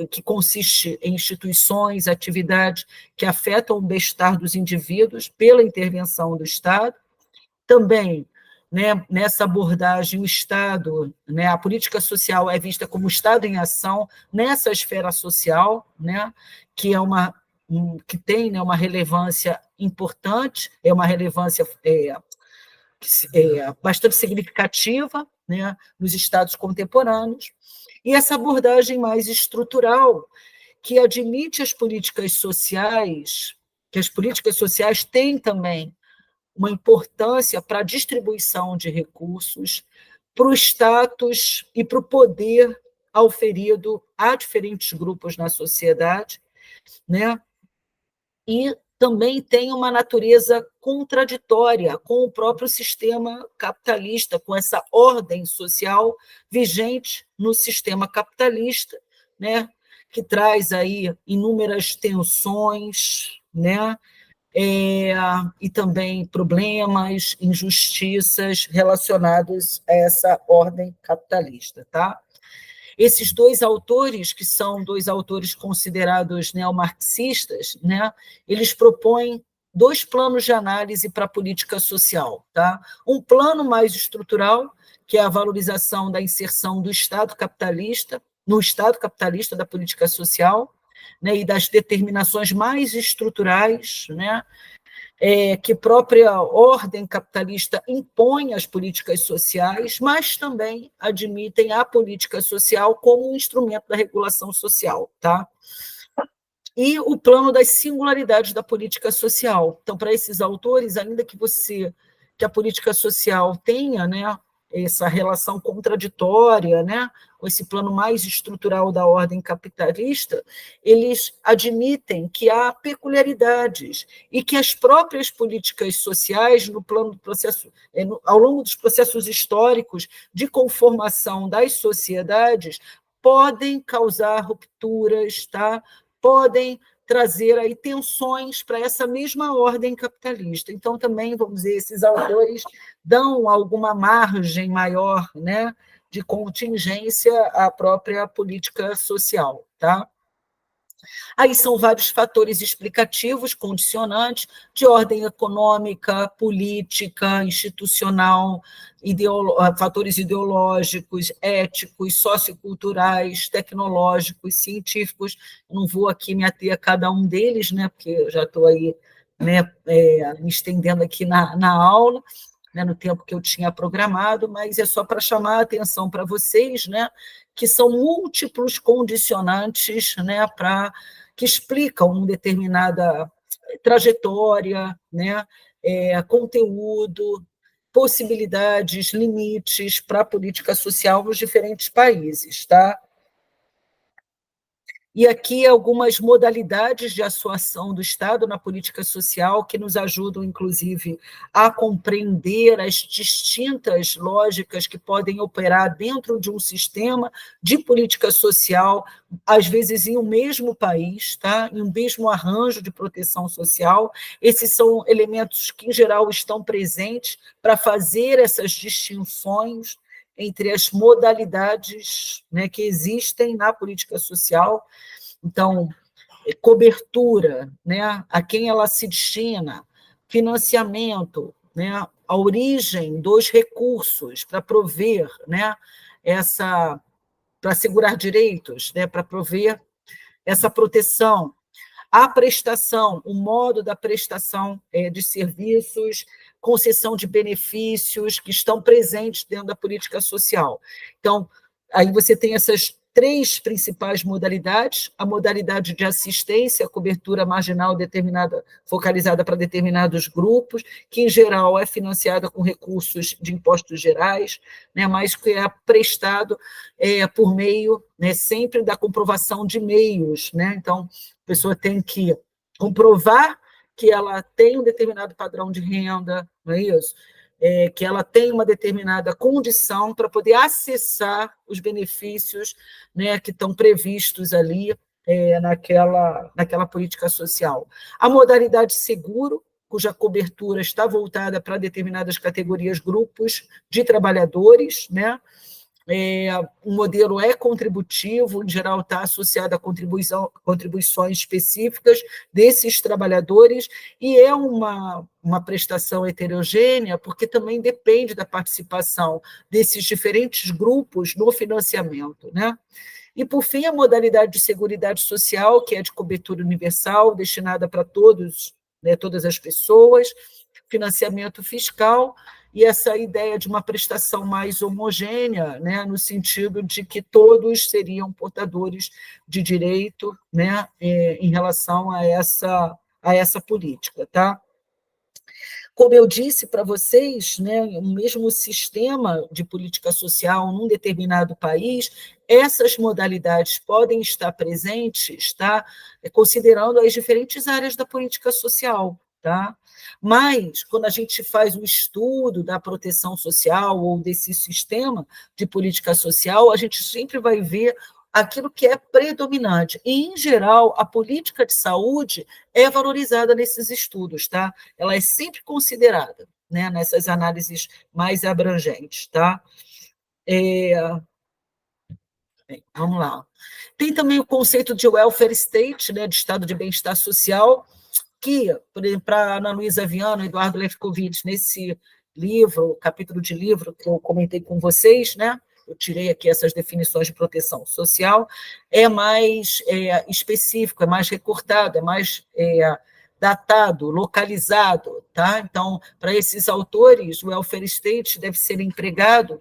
que consiste em instituições, atividades que afetam o bem-estar dos indivíduos pela intervenção do Estado. Também, né, nessa abordagem, o Estado, né, a política social é vista como Estado em ação nessa esfera social, né, que tem, né, uma relevância importante, uma relevância bastante significativa, né, nos Estados contemporâneos, e essa abordagem mais estrutural, que admite as políticas sociais, que as políticas sociais têm também uma importância para a distribuição de recursos, para o status e para o poder auferido a diferentes grupos na sociedade, né? E também tem uma natureza contraditória com o próprio sistema capitalista, com essa ordem social vigente no sistema capitalista, né? que traz aí inúmeras tensões, né? E também problemas, injustiças relacionados a essa ordem capitalista, tá? Esses dois autores, que são dois autores considerados neomarxistas, né, eles propõem dois planos de análise para a política social. Tá? Um plano mais estrutural, que é a valorização da inserção do Estado capitalista, no Estado capitalista da política social, né, e das determinações mais estruturais, né, que a própria ordem capitalista impõe às políticas sociais, mas também admitem a política social como um instrumento da regulação social. Tá? E o plano das singularidades da política social. Então, para esses autores, ainda que a política social tenha, né, essa relação contraditória, né, com esse plano mais estrutural da ordem capitalista, eles admitem que há peculiaridades e que as próprias políticas sociais, no plano do processo, ao longo dos processos históricos de conformação das sociedades, podem causar rupturas, tá? Podem trazer aí tensões para essa mesma ordem capitalista. Então, também, vamos dizer, esses autores dão alguma margem maior, né, de contingência à própria política social. Tá? Aí são vários fatores explicativos, condicionantes, de ordem econômica, política, institucional, fatores ideológicos, éticos, socioculturais, tecnológicos, científicos. Não vou aqui me ater a cada um deles, né, porque eu já estou aí, né, me estendendo aqui na aula, né, no tempo que eu tinha programado, mas é só para chamar a atenção para vocês, né, que são múltiplos condicionantes, né, que explicam uma determinada trajetória, né, conteúdo, possibilidades, limites para a política social nos diferentes países. Tá? E aqui algumas modalidades de atuação do Estado na política social que nos ajudam, inclusive, a compreender as distintas lógicas que podem operar dentro de um sistema de política social, às vezes em um mesmo país, tá? Em um mesmo arranjo de proteção social. Esses são elementos que, em geral, estão presentes para fazer essas distinções entre as modalidades, né, que existem na política social. Então, cobertura, né, a quem ela se destina, financiamento, né, a origem dos recursos para prover, né, para assegurar direitos, né, para prover essa proteção, a prestação, o modo da prestação de serviços, concessão de benefícios que estão presentes dentro da política social. Então, aí você tem essas três principais modalidades: a modalidade de assistência, a cobertura marginal determinada, focalizada para determinados grupos, que, em geral, é financiada com recursos de impostos gerais, né, mas que é prestado por meio, né, sempre da comprovação de meios. Né? Então, a pessoa tem que comprovar que ela tem um determinado padrão de renda, não é isso? Que ela tem uma determinada condição para poder acessar os benefícios, né, que estão previstos ali naquela política social. A modalidade seguro, cuja cobertura está voltada para determinadas categorias, grupos de trabalhadores, né? O modelo é contributivo, em geral está associado a contribuições específicas desses trabalhadores, e é uma prestação heterogênea, porque também depende da participação desses diferentes grupos no financiamento. Né? E, por fim, a modalidade de seguridade social, que é de cobertura universal, destinada para todos, né, todas as pessoas, financiamento fiscal, e essa ideia de uma prestação mais homogênea, né, no sentido de que todos seriam portadores de direito, né, em relação a essa política. Tá? Como eu disse para vocês, né, o mesmo sistema de política social num determinado país, essas modalidades podem estar presentes, tá, considerando as diferentes áreas da política social. Tá? Mas, quando a gente faz o estudo da proteção social ou desse sistema de política social, a gente sempre vai ver aquilo que é predominante. E, em geral, a política de saúde é valorizada nesses estudos, tá? Ela é sempre considerada, né, nessas análises mais abrangentes, tá? Bem, vamos lá. Tem também o conceito de welfare state, né, de estado de bem-estar social, que, por exemplo, para Ana Luísa Viana e Eduardo Lefkowitz, nesse livro, capítulo de livro que eu comentei com vocês, né, eu tirei aqui essas definições de proteção social, é mais específico, é mais recortado, é mais datado, localizado, tá? Então, para esses autores, o welfare state deve ser empregado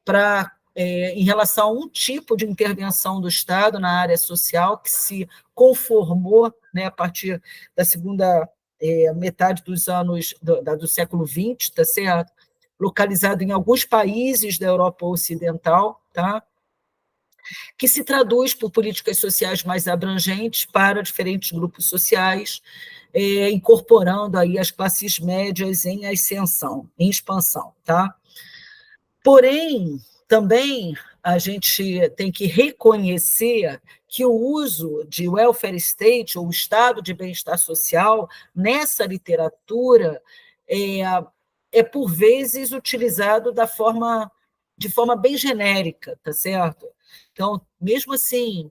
para em relação a um tipo de intervenção do Estado na área social que se conformou, né, a partir da segunda metade dos anos do século XX, tá certo? Localizado em alguns países da Europa Ocidental, tá? Que se traduz por políticas sociais mais abrangentes para diferentes grupos sociais, incorporando aí as classes médias em ascensão, em expansão, tá? Porém, também a gente tem que reconhecer que o uso de welfare state, ou estado de bem-estar social, nessa literatura, por vezes utilizado de forma bem genérica, tá certo? Então, mesmo assim,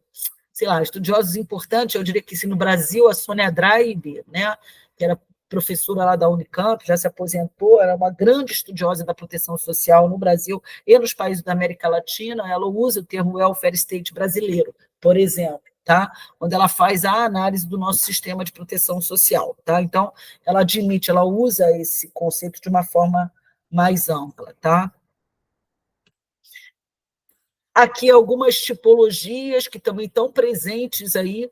sei lá, estudiosos importantes, eu diria que no Brasil, a Sônia Draib, né, que era professora lá da Unicamp, já se aposentou, era uma grande estudiosa da proteção social no Brasil e nos países da América Latina, ela usa o termo welfare state brasileiro, por exemplo, tá? Quando ela faz a análise do nosso sistema de proteção social, tá? Então, ela admite, ela usa esse conceito de uma forma mais ampla, tá? Aqui algumas tipologias que também estão presentes aí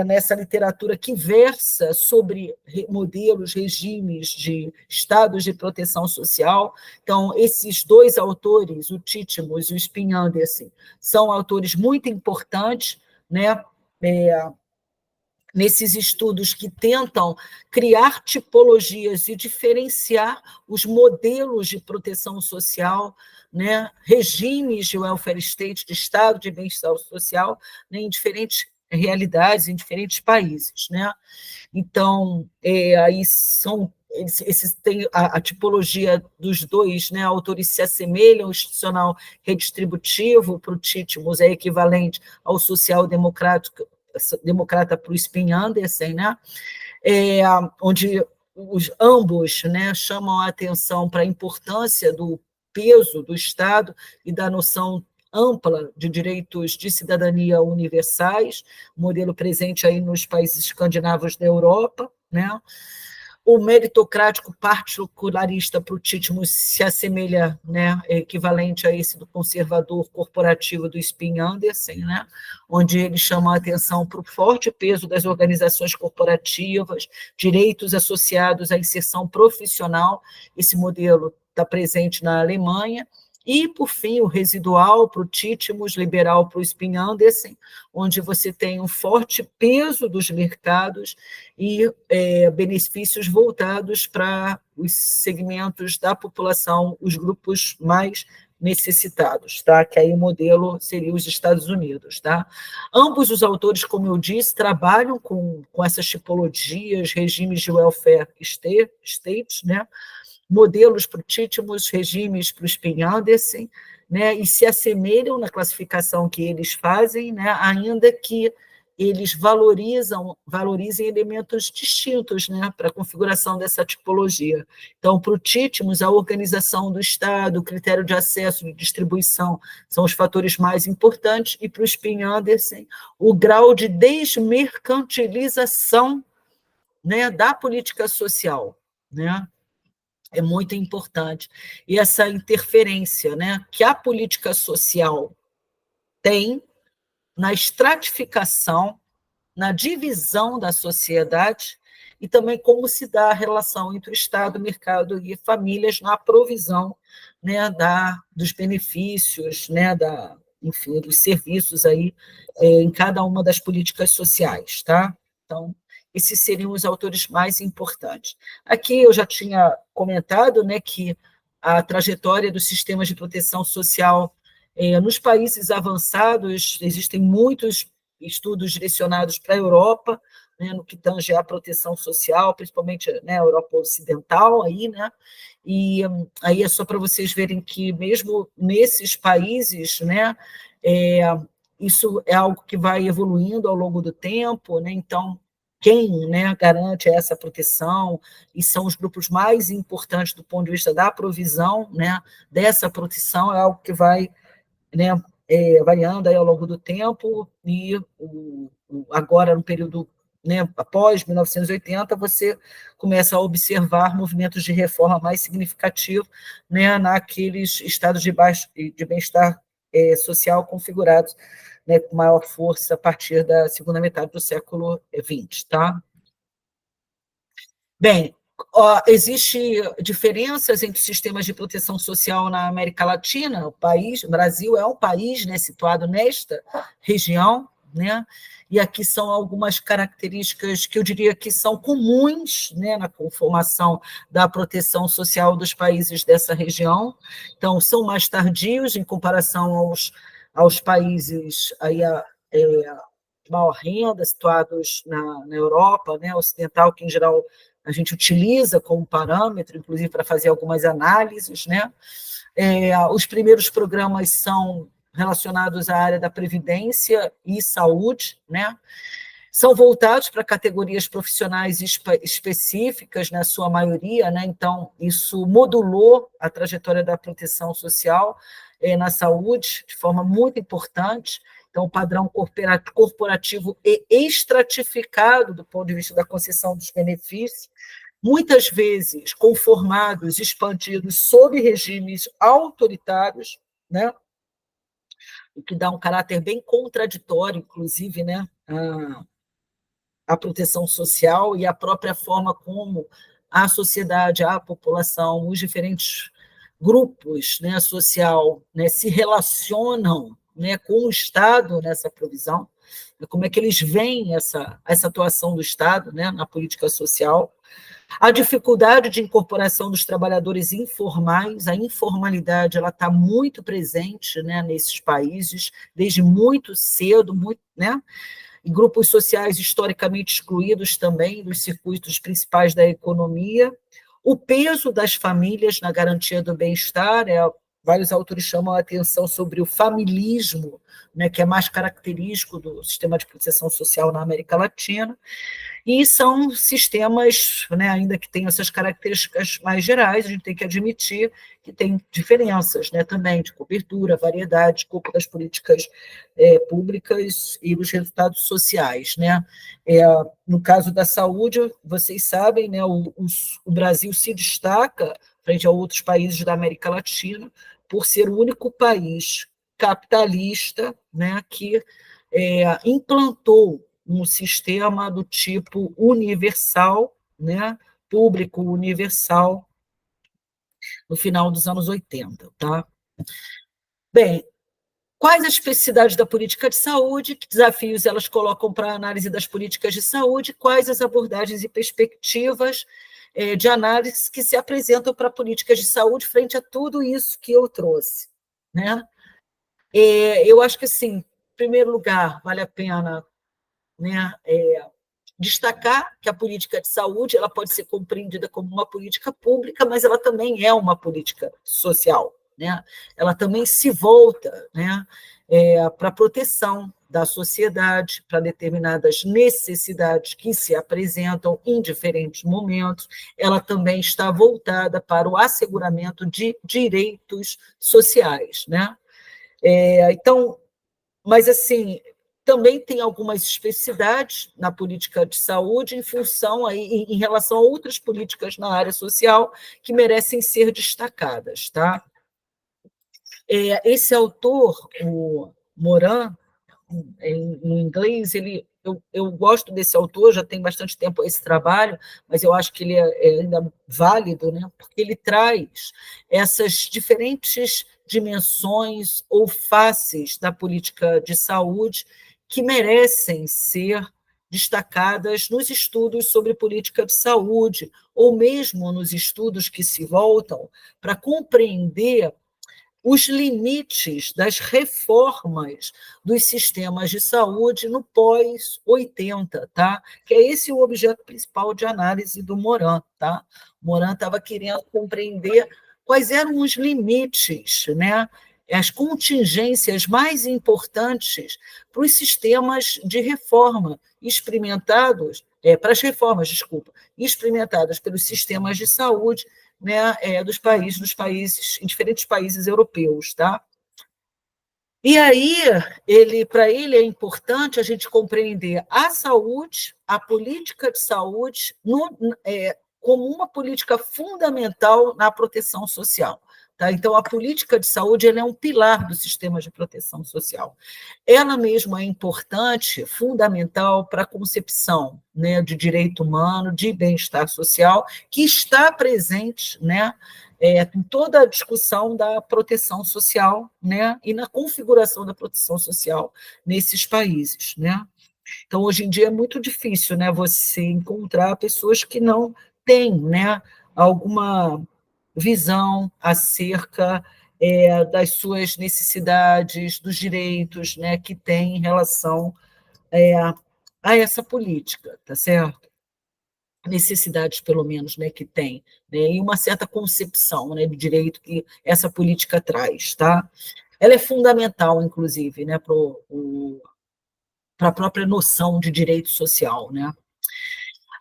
nessa literatura que versa sobre modelos, regimes de estados de proteção social. Então, esses dois autores, o Titmuss e o Spin-Andersen, são autores muito importantes, né, nesses estudos que tentam criar tipologias e diferenciar os modelos de proteção social, né, regimes de welfare state, de estado de bem-estar social, né, em diferentes realidades, em diferentes países, né? Então, aí são esses tem a tipologia dos dois, né, autores se assemelham, o institucional redistributivo para o Titmuss é equivalente ao social-democrata para o Spin-Andersen, né, onde ambos, né, chamam a atenção para a importância do peso do Estado e da noção ampla de direitos de cidadania universais, modelo presente aí nos países escandinavos da Europa, né? O meritocrático particularista para o Titmuss se assemelha, né, equivalente a esse do conservador corporativo do Spin-Andersen, né, onde ele chama a atenção para o forte peso das organizações corporativas, direitos associados à inserção profissional. Esse modelo está presente na Alemanha. E, por fim, o residual para o Titmuss, liberal para o Spin-Andersen, onde você tem um forte peso dos mercados e benefícios voltados para os segmentos da população, os grupos mais necessitados, tá? Que aí o modelo seria os Estados Unidos, tá? Ambos os autores, como eu disse, trabalham com essas tipologias, regimes de welfare state, né? Modelos para o Titmuss, regimes para o Spin-Andersen, né, e se assemelham na classificação que eles fazem, né, ainda que eles valorizem elementos distintos, né, para a configuração dessa tipologia. Então, para o Titmuss, a organização do Estado, o critério de acesso e distribuição são os fatores mais importantes, e para o Spin-Andersen, o grau de desmercantilização, né, da política social, né, é muito importante. E essa interferência, né, que a política social tem na estratificação, na divisão da sociedade, e também como se dá a relação entre o Estado, mercado e famílias na provisão, né, dos benefícios, né, enfim, dos serviços aí, em cada uma das políticas sociais, tá? Então, esses seriam os autores mais importantes. Aqui eu já tinha comentado, né, que a trajetória dos sistemas de proteção social Nos países avançados, existem muitos estudos direcionados para a Europa, né, no que tange à proteção social, principalmente, né, a Europa Ocidental, aí, né, e aí é só para vocês verem que, mesmo nesses países, né, isso é algo que vai evoluindo ao longo do tempo, né, então, quem, né, garante essa proteção, e são os grupos mais importantes do ponto de vista da provisão, né, dessa proteção, é algo que vai, né, variando aí ao longo do tempo, e agora, no período, né, após 1980, você começa a observar movimentos de reforma mais significativos, né, naqueles estados de bem-estar social configurados, né, com maior força a partir da segunda metade do século XX, tá? Bem, existem diferenças entre sistemas de proteção social na América Latina. O Brasil é um país, né, situado nesta região, né, e aqui são algumas características que eu diria que são comuns, né, na conformação da proteção social dos países dessa região. Então, são mais tardios em comparação aos países aí, de maior renda, situados na Europa, né, ocidental, que, em geral, a gente utiliza como parâmetro, inclusive para fazer algumas análises, né? Os primeiros programas são relacionados à área da previdência e saúde, né? São voltados para categorias profissionais específicas, na sua maioria, né? Então, isso modulou a trajetória da proteção social na saúde de forma muito importante. Então, o padrão corporativo e estratificado do ponto de vista da concessão dos benefícios, muitas vezes conformados, expandidos sob regimes autoritários, né? O que dá um caráter bem contraditório, inclusive, né, à proteção social e à própria forma como a sociedade, a população, os diferentes grupos, né, social, né, se relacionam, né, com o Estado nessa provisão, como é que eles veem essa atuação do Estado, né, na política social. A dificuldade de incorporação dos trabalhadores informais, a informalidade, ela está muito presente, né, nesses países, desde muito cedo, muito, né, e grupos sociais historicamente excluídos também dos circuitos principais da economia. O peso das famílias na garantia do bem-estar, vários autores chamam a atenção sobre o familismo, né, que é mais característico do sistema de proteção social na América Latina, e são sistemas, né, ainda que tenham essas características mais gerais, a gente tem que admitir que tem diferenças, né, também de cobertura, variedade, escopo das políticas públicas e dos resultados sociais, né. No caso da saúde, vocês sabem, né, o Brasil se destaca frente a outros países da América Latina por ser o único país capitalista, né, que implantou um sistema do tipo universal, né, público universal, no final dos anos 80. Tá? Bem, quais as especificidades da política de saúde, que desafios elas colocam para a análise das políticas de saúde, quais as abordagens e perspectivas de análise que se apresentam para políticas de saúde frente a tudo isso que eu trouxe. Né? Eu acho que, assim, em primeiro lugar, vale a pena, né, destacar que a política de saúde ela pode ser compreendida como uma política pública, mas ela também é uma política social, né? Ela também se volta, né, para a proteção da sociedade, para determinadas necessidades que se apresentam em diferentes momentos. Ela também está voltada para o asseguramento de direitos sociais, né? Então, mas, assim, também tem algumas especificidades na política de saúde em função, em relação a outras políticas na área social que merecem ser destacadas. Tá? Esse autor, o Morin, em inglês, eu gosto desse autor, já tem bastante tempo esse trabalho, mas eu acho que ele é ainda válido, né? Porque ele traz essas diferentes dimensões ou faces da política de saúde que merecem ser destacadas nos estudos sobre política de saúde, ou mesmo nos estudos que se voltam para compreender os limites das reformas dos sistemas de saúde no pós-80, tá? Que é esse o objeto principal de análise do Moran, tá? O Moran estava querendo compreender quais eram os limites, né? As contingências mais importantes para os sistemas de reforma experimentados, para as reformas, desculpa, experimentadas pelos sistemas de saúde, né, dos países, em diferentes países europeus, tá? E aí, para ele é importante a gente compreender a saúde, a política de saúde, como uma política fundamental na proteção social. Tá? Então, a política de saúde ela é um pilar do sistema de proteção social. Ela mesma é importante, fundamental para a concepção, né, de direito humano, de bem-estar social, que está presente, né, em toda a discussão da proteção social, né, e na configuração da proteção social nesses países, né? Então, hoje em dia é muito difícil, né, você encontrar pessoas que não têm, né, alguma visão acerca das suas necessidades, dos direitos, né, que tem em relação a essa política, tá certo? Necessidades, pelo menos, né, que tem, né, e uma certa concepção, né, do direito que essa política traz, tá? Ela é fundamental, inclusive, né, para a própria noção de direito social, né?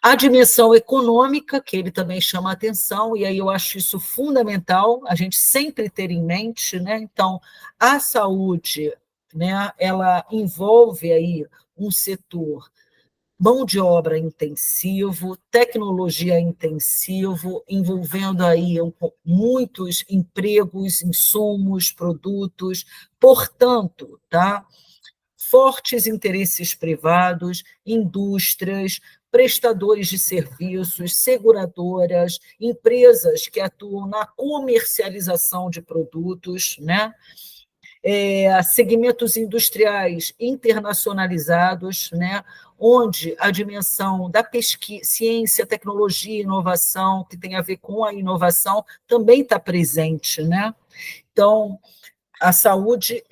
A dimensão econômica, que ele também chama a atenção, e aí eu acho isso fundamental, a gente sempre ter em mente, né? Então, a saúde, né, ela envolve aí um setor mão de obra intensivo, tecnologia intensivo, envolvendo aí muitos empregos, insumos, produtos, portanto, tá? Fortes interesses privados, indústrias, prestadores de serviços, seguradoras, empresas que atuam na comercialização de produtos, né? Segmentos industriais internacionalizados, né? Onde a dimensão da pesquisa, ciência, tecnologia e inovação, que tem a ver com a inovação, também está presente, né? Então, a saúde,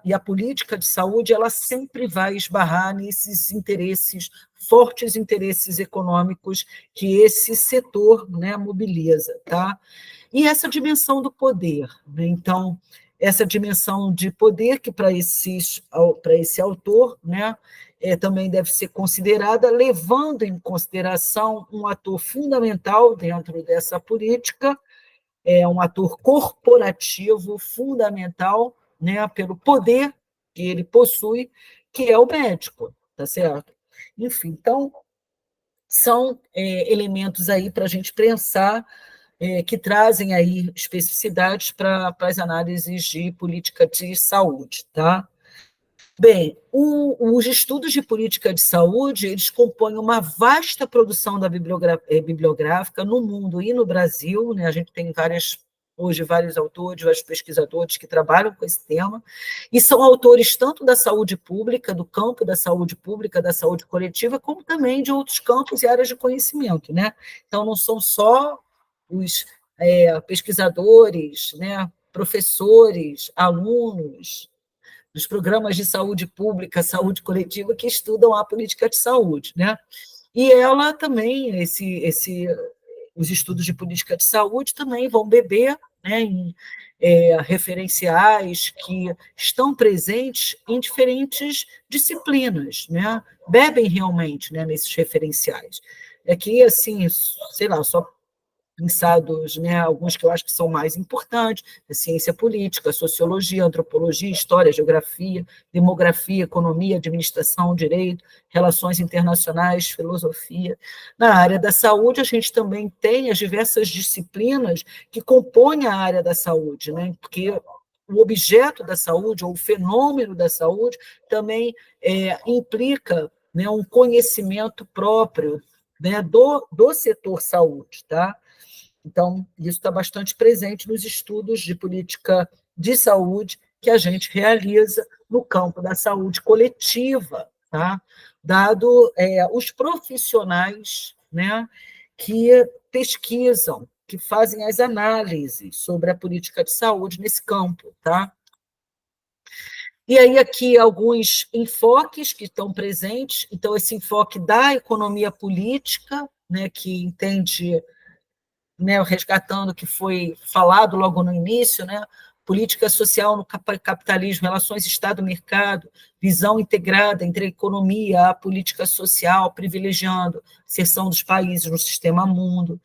e a política de saúde, ela sempre vai esbarrar nesses interesses, fortes interesses econômicos que esse setor, né, mobiliza, tá? E essa dimensão do poder, né? Então, essa dimensão de poder que para esse autor, né, também deve ser considerada, levando em consideração um ator fundamental dentro dessa política, um ator corporativo fundamental, né, pelo poder que ele possui, que é o médico, tá certo? Enfim, então, são elementos aí para a gente pensar, que trazem aí especificidades para as análises de política de saúde, tá? Bem, os estudos de política de saúde, eles compõem uma vasta produção bibliográfica no mundo e no Brasil, né? A gente tem hoje vários autores, vários pesquisadores que trabalham com esse tema, e são autores tanto da saúde pública, do campo da saúde pública, da saúde coletiva, como também de outros campos e áreas de conhecimento, né? Então, não são só os pesquisadores, né, professores, alunos dos programas de saúde pública, saúde coletiva, que estudam a política de saúde, né? E ela também, os estudos de política de saúde também vão beber, né, em referenciais que estão presentes em diferentes disciplinas, né? Bebem realmente, né, nesses referenciais. Aqui, assim, sei lá, só pensados, né, alguns que eu acho que são mais importantes, a ciência política, a sociologia, a antropologia, história, geografia, demografia, economia, administração, direito, relações internacionais, filosofia. Na área da saúde, a gente também tem as diversas disciplinas que compõem a área da saúde, né, porque o objeto da saúde, ou o fenômeno da saúde, também implica, né, um conhecimento próprio, né, do setor saúde, tá? Então, isso está bastante presente nos estudos de política de saúde que a gente realiza no campo da saúde coletiva, tá? Dado os profissionais, né, que pesquisam, que fazem as análises sobre a política de saúde nesse campo, tá? E aí aqui alguns enfoques que estão presentes, então esse enfoque da economia política, né, que entende, né, resgatando o que foi falado logo no início, né, política social no capitalismo, relações Estado-mercado, visão integrada entre a economia, a política social, privilegiando a inserção dos países no sistema mundo,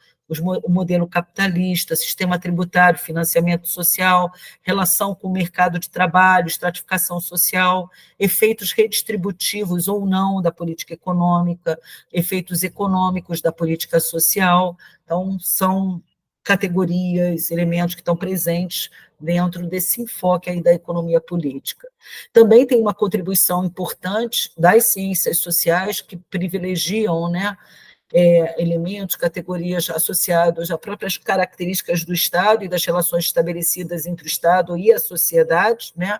o modelo capitalista, sistema tributário, financiamento social, relação com o mercado de trabalho, estratificação social, efeitos redistributivos ou não da política econômica, efeitos econômicos da política social. Então, são categorias, elementos que estão presentes dentro desse enfoque aí da economia política. Também tem uma contribuição importante das ciências sociais que privilegiam, né, elementos, categorias associados a próprias características do Estado e das relações estabelecidas entre o Estado e a sociedade, né?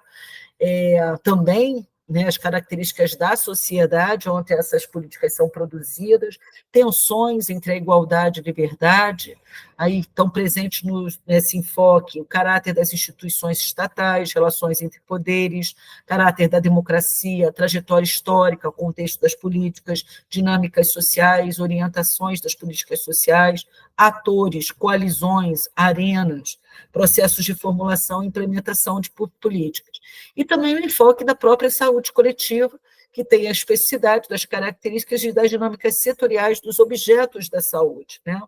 Também, né, as características da sociedade onde essas políticas são produzidas, tensões entre a igualdade e a liberdade, aí estão presentes nesse enfoque o caráter das instituições estatais, relações entre poderes, caráter da democracia, trajetória histórica, contexto das políticas, dinâmicas sociais, orientações das políticas sociais, atores, coalizões, arenas, processos de formulação e implementação de políticas. E também o enfoque da própria saúde coletiva, que tem a especificidade das características e das dinâmicas setoriais dos objetos da saúde, né?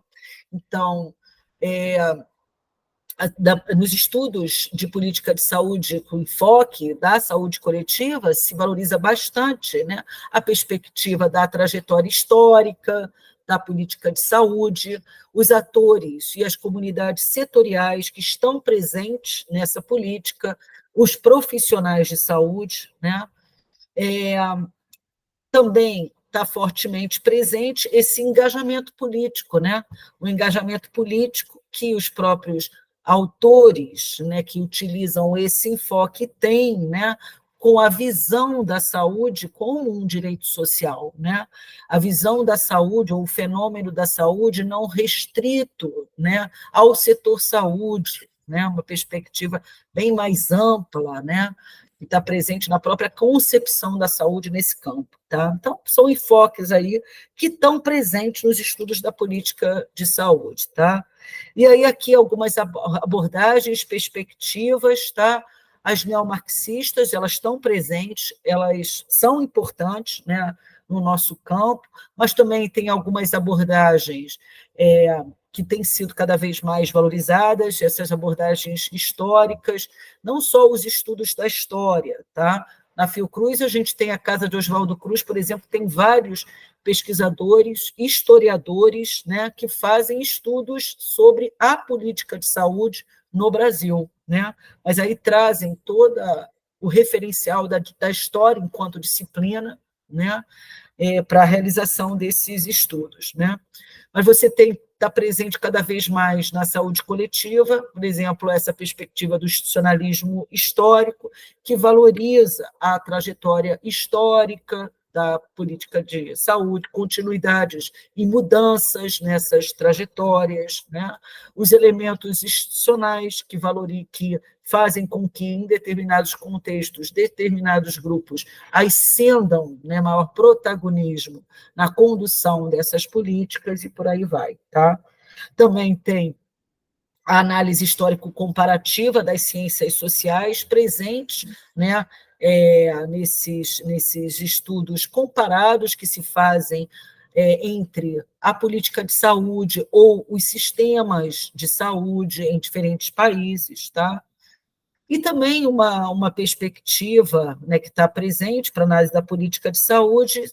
Então, nos estudos de política de saúde com enfoque da saúde coletiva, se valoriza bastante, né, a perspectiva da trajetória histórica, da política de saúde, os atores e as comunidades setoriais que estão presentes nessa política, os profissionais de saúde, né? Também está fortemente presente esse engajamento político, né? O engajamento político que os próprios autores, né, que utilizam esse enfoque têm, né, com a visão da saúde como um direito social, né? A visão da saúde, ou o fenômeno da saúde não restrito, né, ao setor saúde, né? Uma perspectiva bem mais ampla, né? Que está presente na própria concepção da saúde nesse campo, tá? Então, são enfoques aí que estão presentes nos estudos da política de saúde, tá? E aí aqui algumas abordagens, perspectivas, tá? As neomarxistas, elas estão presentes, elas são importantes, né, no nosso campo, mas também tem algumas abordagens que têm sido cada vez mais valorizadas, essas abordagens históricas, não só os estudos da história, tá? Na Fiocruz, a gente tem a Casa de Oswaldo Cruz, por exemplo, tem vários pesquisadores, historiadores, né, que fazem estudos sobre a política de saúde no Brasil, né? Mas aí trazem todo o referencial da história enquanto disciplina, né, para a realização desses estudos, né? Mas você está presente cada vez mais na saúde coletiva, por exemplo, essa perspectiva do institucionalismo histórico, que valoriza a trajetória histórica da política de saúde, continuidades e mudanças nessas trajetórias, né? Os elementos institucionais que fazem com que, em determinados contextos, determinados grupos ascendam, né, maior protagonismo na condução dessas políticas e por aí vai, tá? Também tem a análise histórico-comparativa das ciências sociais presentes, né, nesses estudos comparados que se fazem entre a política de saúde ou os sistemas de saúde em diferentes países, tá? E também uma perspectiva, né, que está presente para a análise da política de saúde,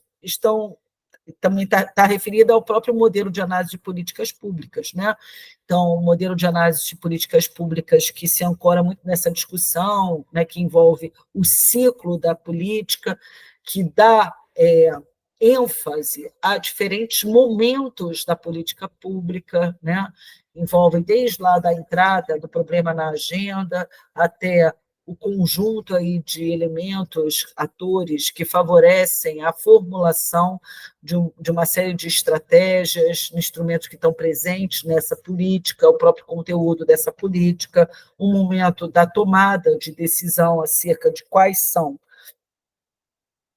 também está referida ao próprio modelo de análise de políticas públicas, né? Então, o modelo de análise de políticas públicas que se ancora muito nessa discussão, né, que envolve o ciclo da política, que dá ênfase a diferentes momentos da política pública, né? Envolve desde lá da entrada do problema na agenda até o conjunto aí de elementos, atores, que favorecem a formulação de uma série de estratégias, instrumentos que estão presentes nessa política, o próprio conteúdo dessa política, o momento da tomada de decisão acerca de quais são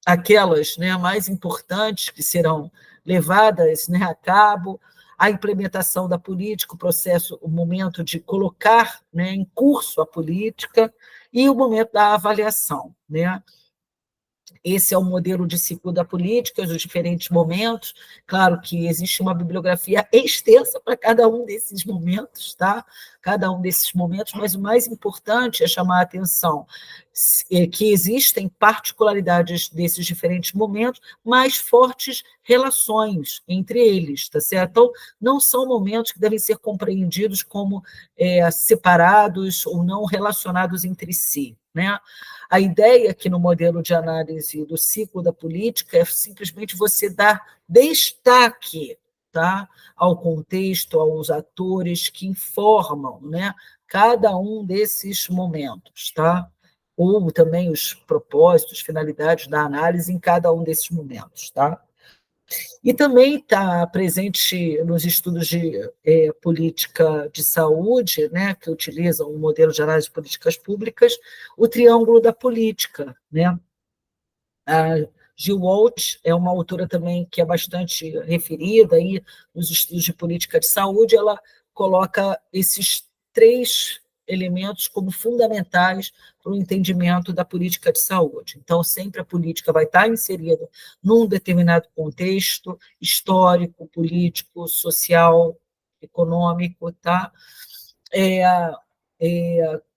aquelas, né, mais importantes que serão levadas, né, a cabo, a implementação da política, o processo, o momento de colocar, né, em curso a política e o momento da avaliação, né? Esse é o modelo de ciclo da política, os diferentes momentos. Claro que existe uma bibliografia extensa para cada um desses momentos, tá? Cada um desses momentos, mas o mais importante é chamar a atenção que existem particularidades desses diferentes momentos, mais fortes relações entre eles, tá certo? Então, não são momentos que devem ser compreendidos como separados ou não relacionados entre si, né? A ideia que no modelo de análise do ciclo da política é simplesmente você dar destaque, tá, ao contexto, aos atores que informam, né, cada um desses momentos, tá? Ou também os propósitos, finalidades da análise em cada um desses momentos, tá? E também está presente nos estudos de política de saúde, né, que utilizam o modelo de análise de políticas públicas, o triângulo da política, né? A Jill Walsh é uma autora também que é bastante referida aí nos estudos de política de saúde. Ela coloca esses 3 elementos como fundamentais para o entendimento da política de saúde. Então, sempre a política vai estar inserida num determinado contexto histórico, político, social, econômico, tá?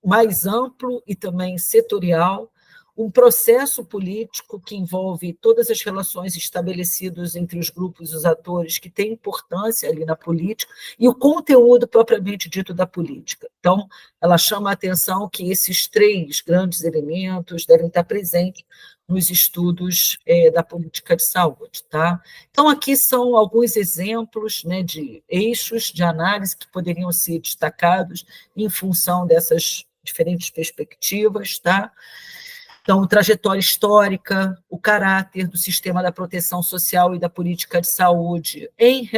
Mais amplo e também setorial, um processo político que envolve todas as relações estabelecidas entre os grupos e os atores que têm importância ali na política, e o conteúdo propriamente dito da política. Então, ela chama a atenção que esses 3 grandes elementos devem estar presentes nos estudos da política de saúde, tá? Então, aqui são alguns exemplos, né, de eixos de análise que poderiam ser destacados em função dessas diferentes perspectivas, tá? Então, trajetória histórica, o caráter do sistema da proteção social e da política de saúde em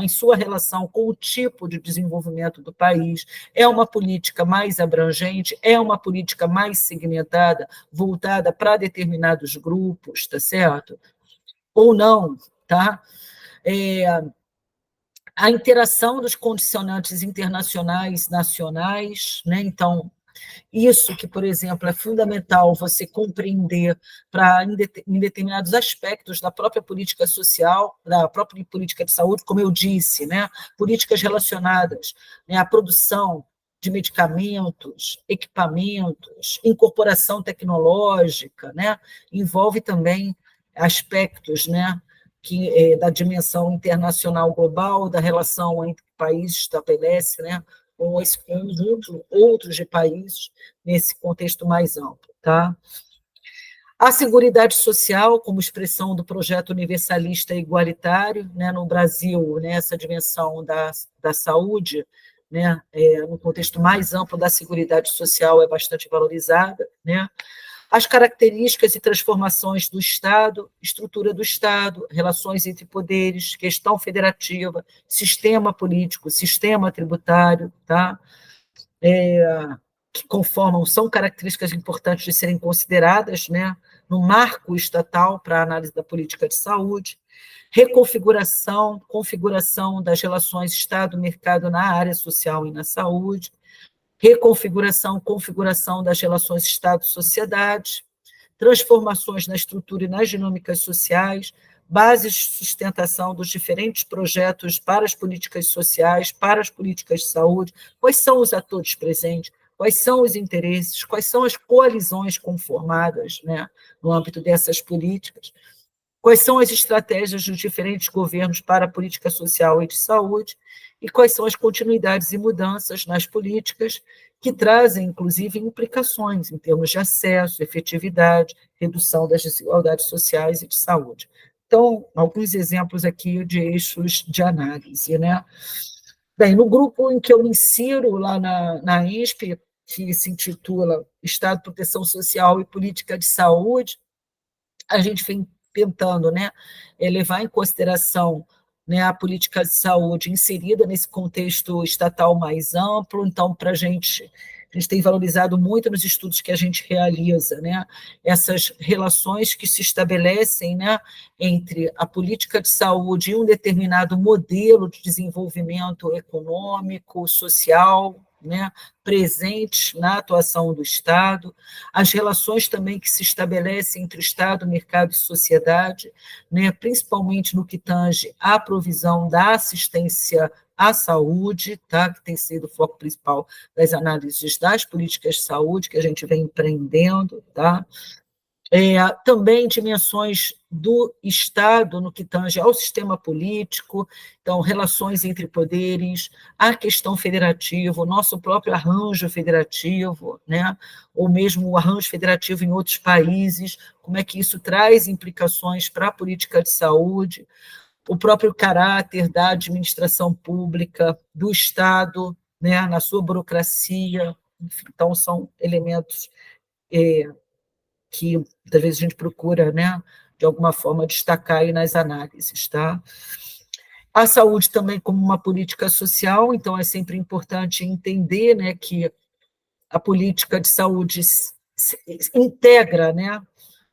sua relação com o tipo de desenvolvimento do país, é uma política mais abrangente, é uma política mais segmentada, voltada para determinados grupos, tá certo? Ou não, tá? A interação dos condicionantes internacionais, nacionais, né? Então, isso que, por exemplo, é fundamental você compreender em determinados aspectos da própria política social, da própria política de saúde, como eu disse, né? Políticas relacionadas, né, à produção de medicamentos, equipamentos, incorporação tecnológica, né? Envolve também aspectos, né, da dimensão internacional global, da relação entre países estabelece, né, com esse conjunto, outros de países, nesse contexto mais amplo, tá? A Seguridade Social, como expressão do projeto universalista e igualitário, né, no Brasil, né, essa dimensão da saúde, né, no contexto mais amplo da Seguridade Social é bastante valorizada, né? As características e transformações do Estado, estrutura do Estado, relações entre poderes, questão federativa, sistema político, sistema tributário, tá? Que são características importantes de serem consideradas, né, no marco estatal para a análise da política de saúde. Configuração das relações Estado-mercado na área social e na saúde. Configuração das relações Estado-sociedade, transformações na estrutura e nas dinâmicas sociais, bases de sustentação dos diferentes projetos para as políticas sociais, para as políticas de saúde, quais são os atores presentes, quais são os interesses, quais são as coalizões conformadas, né, no âmbito dessas políticas, quais são as estratégias dos diferentes governos para a política social e de saúde, e quais são as continuidades e mudanças nas políticas que trazem, inclusive, implicações em termos de acesso, efetividade, redução das desigualdades sociais e de saúde. Então, alguns exemplos aqui de eixos de análise, né? Bem, no grupo em que eu me insiro, lá na INSP, que se intitula Estado, Proteção Social e Política de Saúde, a gente vem tentando, né, levar em consideração, né, a política de saúde inserida nesse contexto estatal mais amplo. Então, para a gente tem valorizado muito nos estudos que a gente realiza, né, essas relações que se estabelecem, né, entre a política de saúde e um determinado modelo de desenvolvimento econômico, social, né, presentes na atuação do Estado, as relações também que se estabelecem entre o Estado, mercado e sociedade, né, principalmente no que tange à provisão da assistência à saúde, tá, que tem sido o foco principal das análises das políticas de saúde que a gente vem empreendendo, tá? Também dimensões do Estado no que tange ao sistema político, então, relações entre poderes, a questão federativa, o nosso próprio arranjo federativo, né, ou mesmo o arranjo federativo em outros países, como é que isso traz implicações para a política de saúde, o próprio caráter da administração pública, do Estado, né, na sua burocracia, enfim, então, são elementos que muitas vezes a gente procura, né, de alguma forma, destacar aí nas análises, tá? A saúde também como uma política social, então é sempre importante entender, né, que a política de saúde integra, né,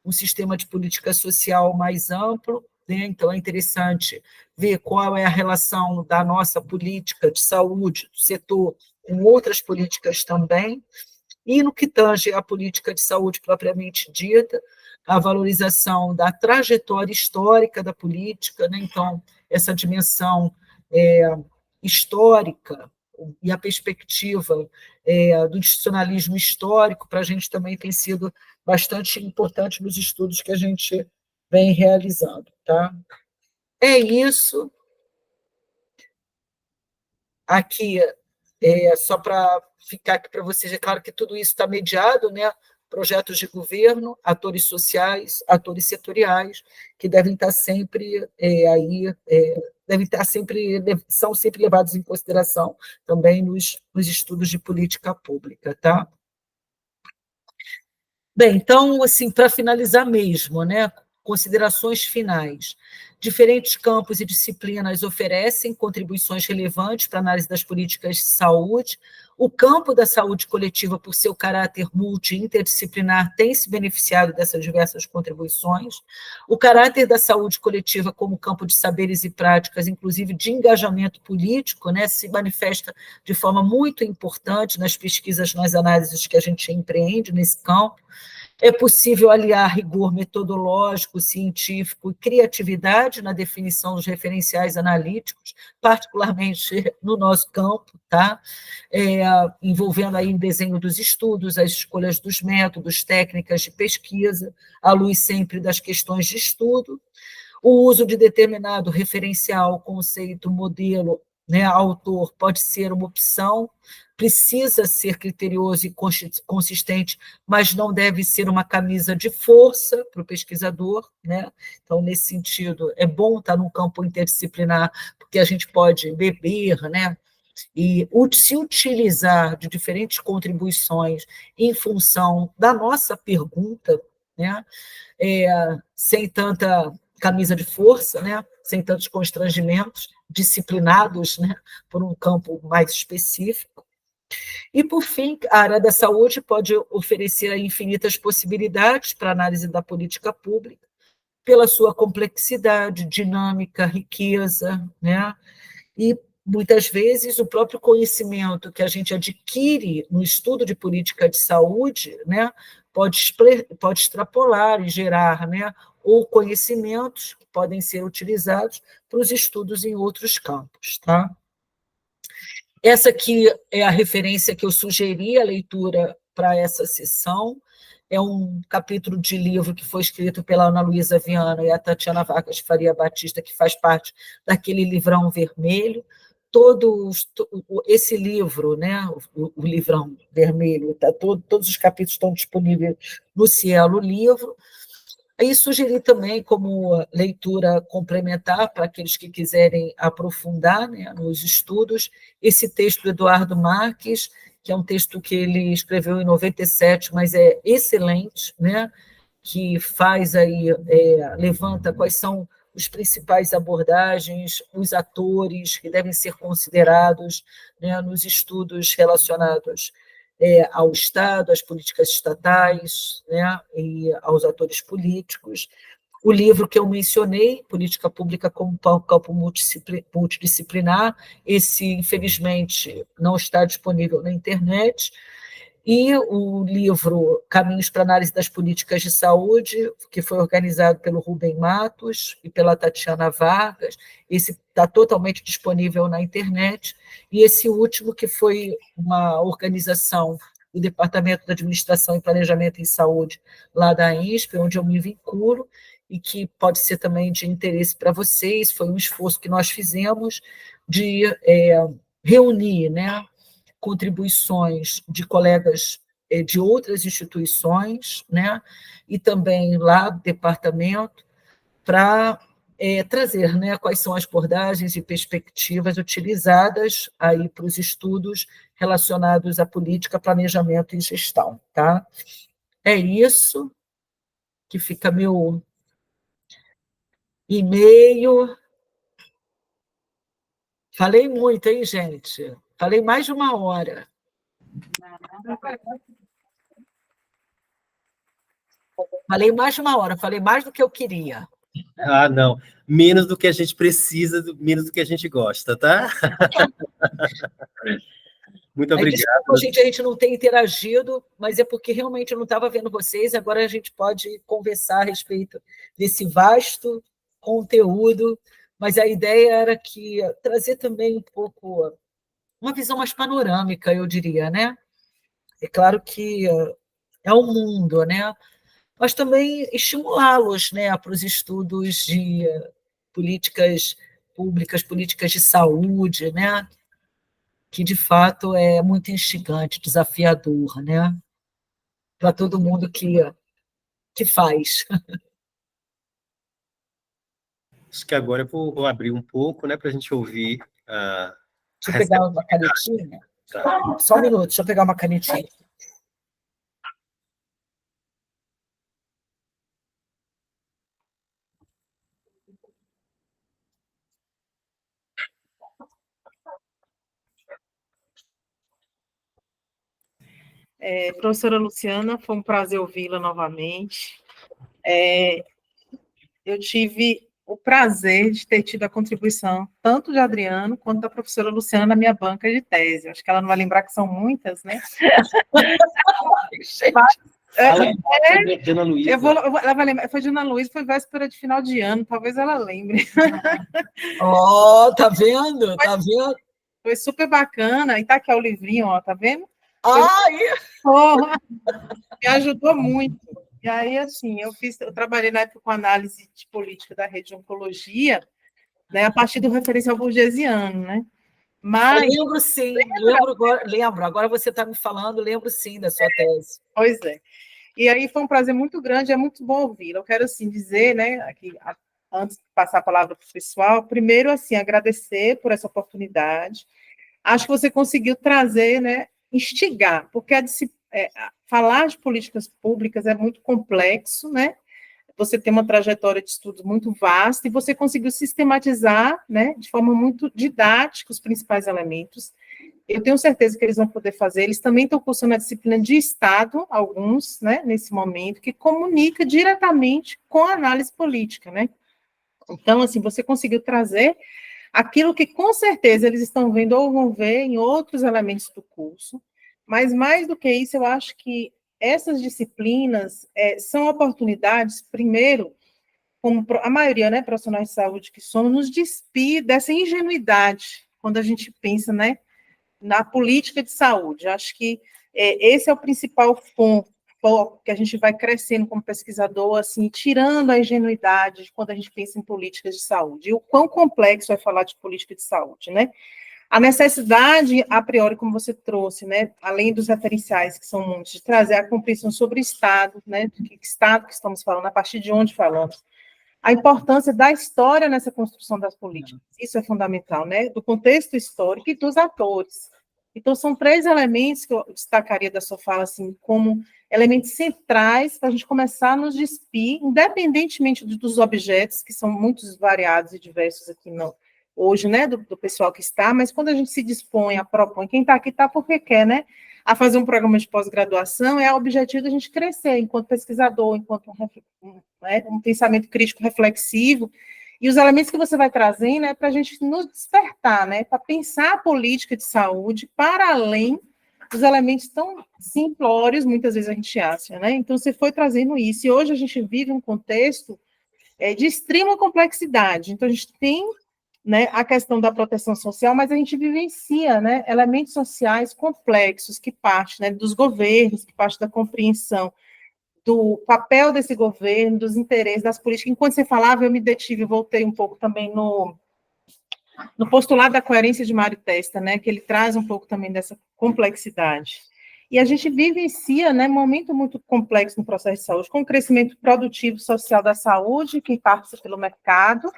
um sistema de política social mais amplo, né? Então é interessante ver qual é a relação da nossa política de saúde, do setor, com outras políticas também. E no que tange à política de saúde propriamente dita, a valorização da trajetória histórica da política, né? Então, essa dimensão histórica e a perspectiva do institucionalismo histórico, para a gente também tem sido bastante importante nos estudos que a gente vem realizando. Tá? É isso. Aqui, só para ficar aqui para vocês, é claro que tudo isso está mediado, né? Projetos de governo, atores sociais, atores setoriais, que devem estar sempre devem estar sempre, são sempre levados em consideração também nos estudos de política pública, tá? Bem, então, assim, para finalizar mesmo, né? Considerações finais. Diferentes campos e disciplinas oferecem contribuições relevantes para a análise das políticas de saúde. O campo da saúde coletiva, por seu caráter multi- e interdisciplinar, tem se beneficiado dessas diversas contribuições. O caráter da saúde coletiva como campo de saberes e práticas, inclusive de engajamento político, né, se manifesta de forma muito importante nas pesquisas, nas análises que a gente empreende nesse campo. É possível aliar rigor metodológico, científico e criatividade na definição dos referenciais analíticos, particularmente no nosso campo, tá? Envolvendo aí o desenho dos estudos, as escolhas dos métodos, técnicas de pesquisa, à luz sempre das questões de estudo, o uso de determinado referencial, conceito, modelo, né, autor, pode ser uma opção, precisa ser criterioso e consistente, mas não deve ser uma camisa de força para o pesquisador, né? Então, nesse sentido, é bom estar num campo interdisciplinar, porque a gente pode beber, né, e se utilizar de diferentes contribuições em função da nossa pergunta, né, sem tanta camisa de força, né, sem tantos constrangimentos, disciplinados, né, por um campo mais específico. E, por fim, a área da saúde pode oferecer infinitas possibilidades para a análise da política pública, pela sua complexidade, dinâmica, riqueza, né? E, muitas vezes, o próprio conhecimento que a gente adquire no estudo de política de saúde, né, pode extrapolar e gerar, né, ou conhecimentos que podem ser utilizados para os estudos em outros campos. Tá? Essa aqui é a referência que eu sugeri a leitura para essa sessão. É um capítulo de livro que foi escrito pela Ana Luísa Viana e a Tatiana Vargas Faria Batista, que faz parte daquele livrão vermelho. Esse livro, né, o livrão vermelho, todos os capítulos estão disponíveis no Cielo Livro. Aí sugeri também, como leitura complementar para aqueles que quiserem aprofundar, né, nos estudos, esse texto do Eduardo Marques, que é um texto que ele escreveu em 97, mas é excelente, né, que faz aí, levanta quais são os principais abordagens, os atores que devem ser considerados, né, nos estudos relacionados ao Estado, às políticas estatais, né, e aos atores políticos. O livro que eu mencionei, Política Pública como Campo Multidisciplinar, esse, infelizmente, não está disponível na internet, e o livro Caminhos para Análise das Políticas de Saúde, que foi organizado pelo Rubem Matos e pela Tatiana Vargas, esse está totalmente disponível na internet, e esse último, que foi uma organização do Departamento de Administração e Planejamento em Saúde, lá da INSP, onde eu me vinculo, e que pode ser também de interesse para vocês, foi um esforço que nós fizemos de reunir, né, contribuições de colegas de outras instituições, né, e também lá do departamento, para trazer, né, quais são as abordagens e perspectivas utilizadas aí para os estudos relacionados à política, planejamento e gestão, tá? É isso que fica meu e-mail. Falei muito, hein, gente? Falei mais de 1 hora. Falei mais de 1 hora, falei mais do que eu queria. Ah, não. Menos do que a gente precisa, menos do que a gente gosta, tá? Muito Aí, obrigado. desculpa, gente, a gente não tem interagido, mas é porque realmente eu não estava vendo vocês, agora a gente pode conversar a respeito desse vasto conteúdo, mas a ideia era que trazer também um pouco, uma visão mais panorâmica, eu diria, né? É claro que é um mundo, né? Mas também estimulá-los, né, para os estudos de políticas públicas, políticas de saúde, né, que de fato é muito instigante, desafiador, né, para todo mundo que faz. Acho que agora eu vou abrir um pouco, né, para a gente ouvir a Deixa eu pegar uma canetinha. Tá. Só um minuto, deixa eu pegar uma canetinha. Professora Luciana, foi um prazer ouvi-la novamente. Eu tive o prazer de ter tido a contribuição tanto de Adriano quanto da professora Luciana na minha banca de tese. Acho que ela não vai lembrar que são muitas, né? De Ana Luísa. Ela vai lembrar, foi de Ana Luísa, foi véspera de final de ano, talvez ela lembre. Tá vendo? Tá vendo? Foi super bacana, e tá aqui o livrinho, ó, tá vendo? Me ajudou muito. E aí, assim, eu trabalhei na época com análise de política da rede de oncologia, né, a partir do referencial burgesiano, né? Mas... Eu lembro sim, lembro. Agora você está me falando, lembro sim da sua tese. Pois é. E aí foi um prazer muito grande, é muito bom ouvir. Eu quero, assim, dizer, né, aqui, antes de passar a palavra para o pessoal, primeiro, assim, agradecer por essa oportunidade. Acho que você conseguiu trazer, né, instigar, porque falar de políticas públicas é muito complexo, né? Você tem uma trajetória de estudos muito vasta e você conseguiu sistematizar, né, de forma muito didática os principais elementos. Eu tenho certeza que eles vão poder fazer. Eles também estão cursando a disciplina de Estado, alguns, né, nesse momento, que comunica diretamente com a análise política, né? Então, assim, você conseguiu trazer aquilo que, com certeza, eles estão vendo ou vão ver em outros elementos do curso, mas, mais do que isso, eu acho que essas disciplinas são oportunidades, primeiro, como a maioria, né, profissionais de saúde que somos, nos despir dessa ingenuidade, quando a gente pensa, né, na política de saúde. Acho que esse é o principal foco que a gente vai crescendo como pesquisador, assim, tirando a ingenuidade de quando a gente pensa em políticas de saúde. E o quão complexo é falar de política de saúde, né? A necessidade, a priori, como você trouxe, né, além dos referenciais, que são muitos, de trazer a compreensão sobre o Estado, né, de que Estado que estamos falando, a partir de onde falamos, a importância da história nessa construção das políticas, isso é fundamental, né, do contexto histórico e dos atores. Então, são 3 elementos que eu destacaria da sua fala, assim, como elementos centrais para a gente começar a nos despir, independentemente dos objetos, que são muitos variados e diversos aqui hoje, né, do pessoal que está, mas quando a gente se dispõe, propõe, quem está aqui está porque quer, né, a fazer um programa de pós-graduação, é o objetivo da gente crescer enquanto pesquisador, enquanto um pensamento crítico reflexivo, e os elementos que você vai trazer, né, para a gente nos despertar, né, para pensar a política de saúde para além dos elementos tão simplórios, muitas vezes a gente acha, né, então você foi trazendo isso, e hoje a gente vive um contexto de extrema complexidade, então a gente tem, né, a questão da proteção social, mas a gente vivencia, né, elementos sociais complexos que partem, né, dos governos, que partem da compreensão do papel desse governo, dos interesses, das políticas. Enquanto você falava, eu me detive, voltei um pouco também no postulado da coerência de Mário Testa, né, que ele traz um pouco também dessa complexidade. E a gente vivencia, né, um momento muito complexo no processo de saúde, com o crescimento produtivo social da saúde, que passa pelo mercado,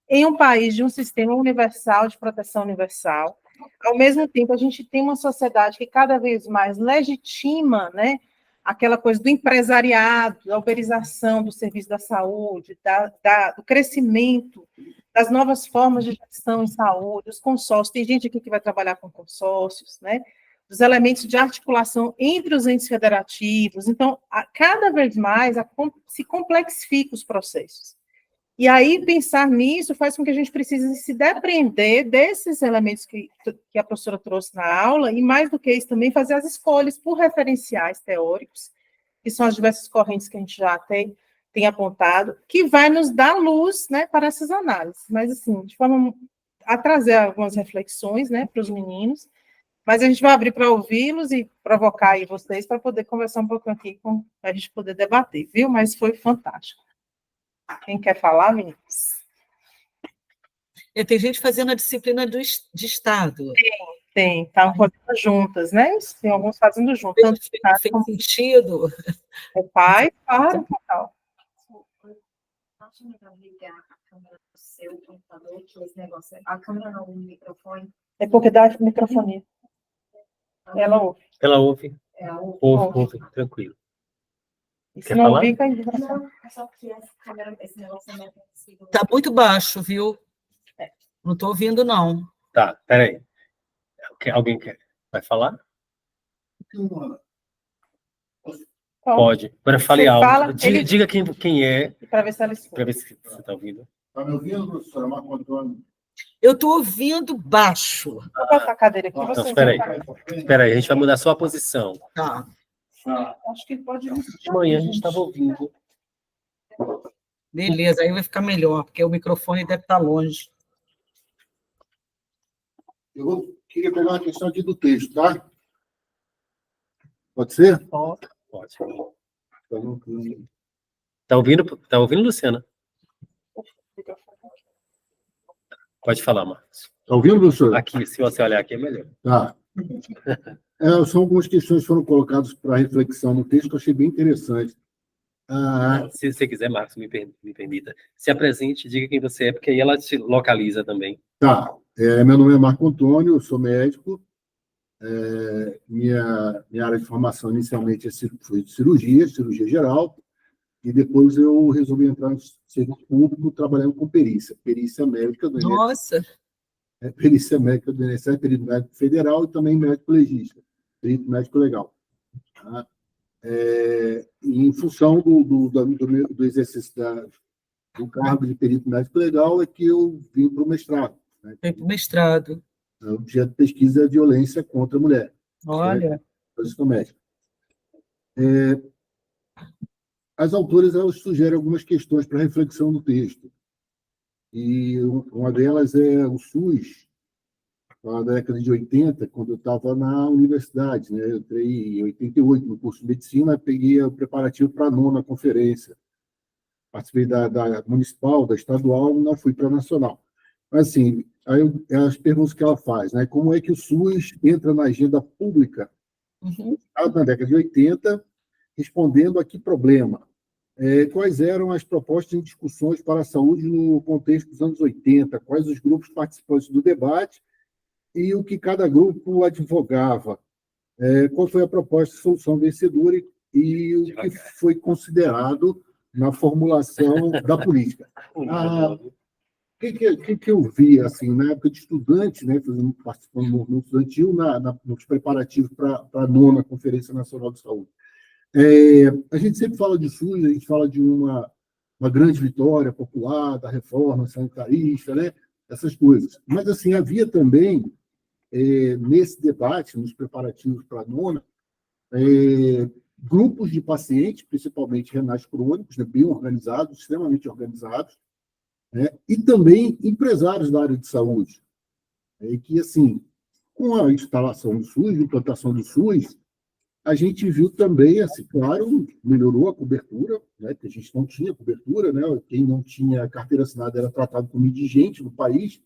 em um país de um sistema universal, de proteção universal. Ao mesmo tempo, a gente tem uma sociedade que cada vez mais legitima, né, aquela coisa do empresariado, da uberização do serviço da saúde, do crescimento das novas formas de gestão em saúde, os consórcios, tem gente aqui que vai trabalhar com consórcios, né, dos elementos de articulação entre os entes federativos. Então, cada vez mais se complexifica os processos. E aí, pensar nisso faz com que a gente precise se depreender desses elementos que a professora trouxe na aula, e mais do que isso também, fazer as escolhas por referenciais teóricos, que são as diversas correntes que a gente já tem apontado, que vai nos dar luz, né, para essas análises. Mas, assim, de forma a trazer algumas reflexões, né, para os meninos, mas a gente vai abrir para ouvi-los e provocar aí vocês para poder conversar um pouquinho aqui, para a gente poder debater, viu? Mas foi fantástico. Quem quer falar, meninos? Tem gente fazendo a disciplina de Estado. Tem, estavam fazendo juntas, né? Tem alguns fazendo juntas. Tanto Fez sentido. o pai, claro, tal. Acho melhor ligar a câmera do seu computador, que esse negócio a câmera não, o microfone. É porque dá microfonia. Ela ouve. Ela ouve. Ouve, tranquilo. E se Quer não falar? ouvir, cai em vibração. Não, é só que essa câmera, esse negócio não é possível. Está muito baixo, viu? Não estou ouvindo, não. Tá, peraí. Alguém vai falar? Pode. Agora fale Você alto. fala, Diga quem é, para ver se ela escuta. para ver se você está ouvindo. Está me ouvindo, professora Marco Antônio? Eu estou ouvindo baixo. Vou botar a cadeira aqui. Então, Vocês espera aí. sentarem. Espera aí, a gente vai mudar só a posição. Tá. Acho que pode. De manhã a gente estava ouvindo. Beleza, aí vai ficar melhor, porque o microfone deve estar longe. Queria pegar uma questão aqui do texto, tá? Pode ser? Pode. Tá ouvindo, Luciana? Pode falar, Marcos. Está ouvindo, professor? Aqui, se você olhar aqui, é melhor. Tá. São algumas questões que foram colocadas para reflexão no texto que eu achei bem interessante. Se você quiser, Marcos, me permita. Se apresente, diga quem você é, porque aí ela te localiza também. Tá. Meu nome é Marco Antônio, eu sou médico. Minha área de formação inicialmente foi de cirurgia geral, e depois eu resolvi entrar no serviço público trabalhando com perícia médica do INSS. Nossa! Perícia médica do INSS, perito médico federal e também médico legista, perito médico legal. Tá? Em função do exercício do cargo de perito médico legal, é que eu vim para o mestrado. Né? Vem para o mestrado. O objeto de pesquisa é a violência contra a mulher. Olha. Doméstica. As autoras elas sugerem algumas questões para reflexão no texto. E uma delas é o SUS, na década de 80, quando eu estava na universidade. Né? Eu entrei em 88 no curso de medicina, peguei o preparativo para a 9ª conferência. Participei da municipal, da estadual, não fui para a nacional. Assim, aí as perguntas que ela faz, né? Como é que o SUS entra na agenda pública na década de 80, respondendo a que problema? Quais eram as propostas e discussões para a saúde no contexto dos anos 80? Quais os grupos participantes do debate e o que cada grupo advogava? Qual foi a proposta de solução vencedora e o que foi considerado na formulação da política? O que eu vi, assim, na época de estudante, né, participando do movimento estudantil, nos preparativos para a 9ª Conferência Nacional de Saúde? A gente sempre fala de SUS, a gente fala de uma grande vitória popular, da reforma sanitarista, né, essas coisas. Mas, assim, havia também, nesse debate, nos preparativos para a 9ª, grupos de pacientes, principalmente renais crônicos, né, bem organizados, extremamente organizados, né, e também empresários da área de saúde, que, assim, com a instalação do SUS, a implantação do SUS, a gente viu também, assim, claro, melhorou a cobertura, né, que a gente não tinha cobertura, né, quem não tinha carteira assinada era tratado como indigente no país,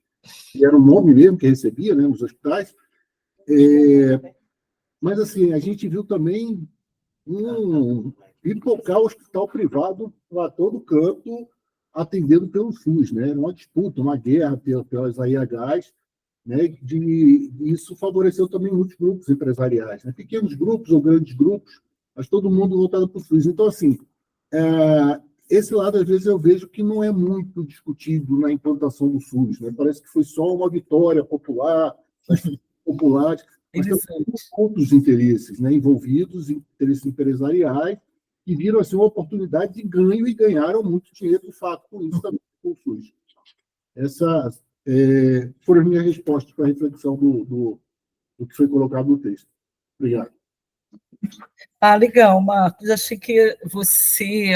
e era o nome mesmo que recebia, né, nos hospitais. Mas, assim, a gente viu também pipocar o hospital privado para todo canto, atendido pelo SUS, né? Era uma disputa, uma guerra pelas AIHs, né? Isso favoreceu também muitos grupos empresariais, né? Pequenos grupos ou grandes grupos, mas todo mundo voltado para o SUS. Então, assim, esse lado, às vezes, eu vejo que não é muito discutido na implantação do SUS, né? Parece que foi só uma vitória popular, populares, mas tem outros interesses, né, envolvidos, interesses empresariais, que viram assim, uma oportunidade de ganho e ganharam muito dinheiro, de fato, com isso também, com o SUS. Essas foram as minhas respostas para a reflexão do que foi colocado no texto. Obrigado. Legal, Marcos. Achei que você...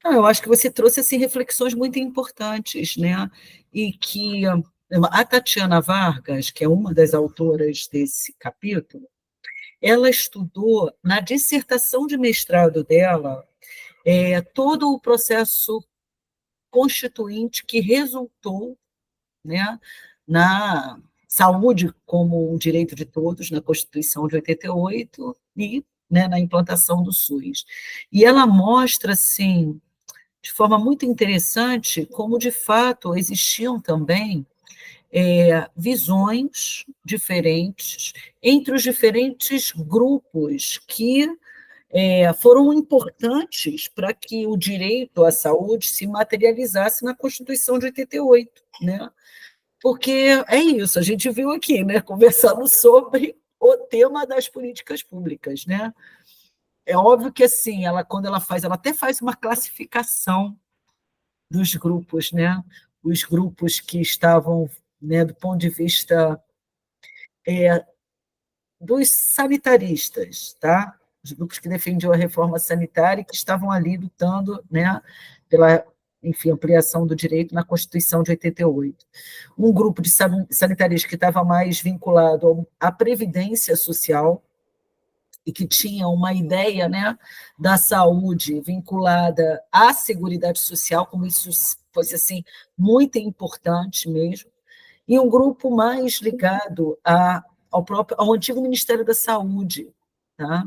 eu acho que você trouxe assim, reflexões muito importantes, né? E que a Tatiana Vargas, que é uma das autoras desse capítulo, ela estudou na dissertação de mestrado dela todo o processo constituinte que resultou, né, na saúde como um direito de todos, na Constituição de 88 e, né, na implantação do SUS. E ela mostra, assim, de forma muito interessante, como, de fato, existiam também visões diferentes entre os diferentes grupos que foram importantes para que o direito à saúde se materializasse na Constituição de 88, né? Porque é isso, a gente viu aqui, né, conversando sobre o tema das políticas públicas, né? É óbvio que, assim, quando ela até faz uma classificação dos grupos, né? Os grupos que estavam, né, do ponto de vista dos sanitaristas, tá? Os grupos que defendiam a reforma sanitária e que estavam ali lutando, né, pela, enfim, ampliação do direito na Constituição de 88. Um grupo de sanitaristas que estava mais vinculado à previdência social e que tinha uma ideia, né, da saúde vinculada à Seguridade Social, como isso fosse assim, muito importante mesmo, e um grupo mais ligado ao antigo Ministério da Saúde, tá?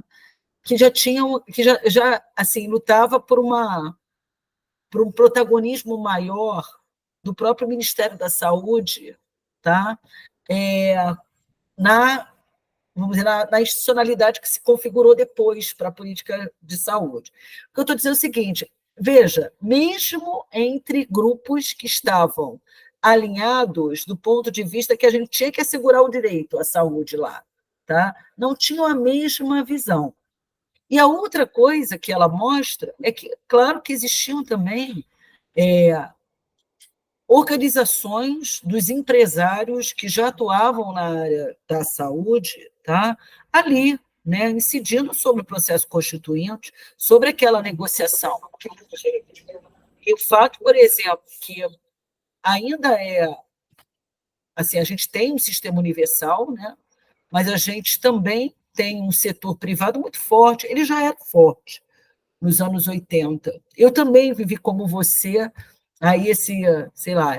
Que já assim, lutava por um protagonismo maior do próprio Ministério da Saúde, tá? Vamos dizer, na institucionalidade que se configurou depois para a política de saúde. O que eu estou dizendo é o seguinte, veja, mesmo entre grupos que estavam alinhados do ponto de vista que a gente tinha que assegurar o direito à saúde lá, tá? Não tinham a mesma visão. E a outra coisa que ela mostra é que, claro que existiam também organizações dos empresários que já atuavam na área da saúde, tá? Ali, né, incidindo sobre o processo constituinte, sobre aquela negociação. E o fato, por exemplo, que ainda assim, a gente tem um sistema universal, né, mas a gente também tem um setor privado muito forte, ele já era forte nos anos 80. Eu também vivi como você Aí sei lá,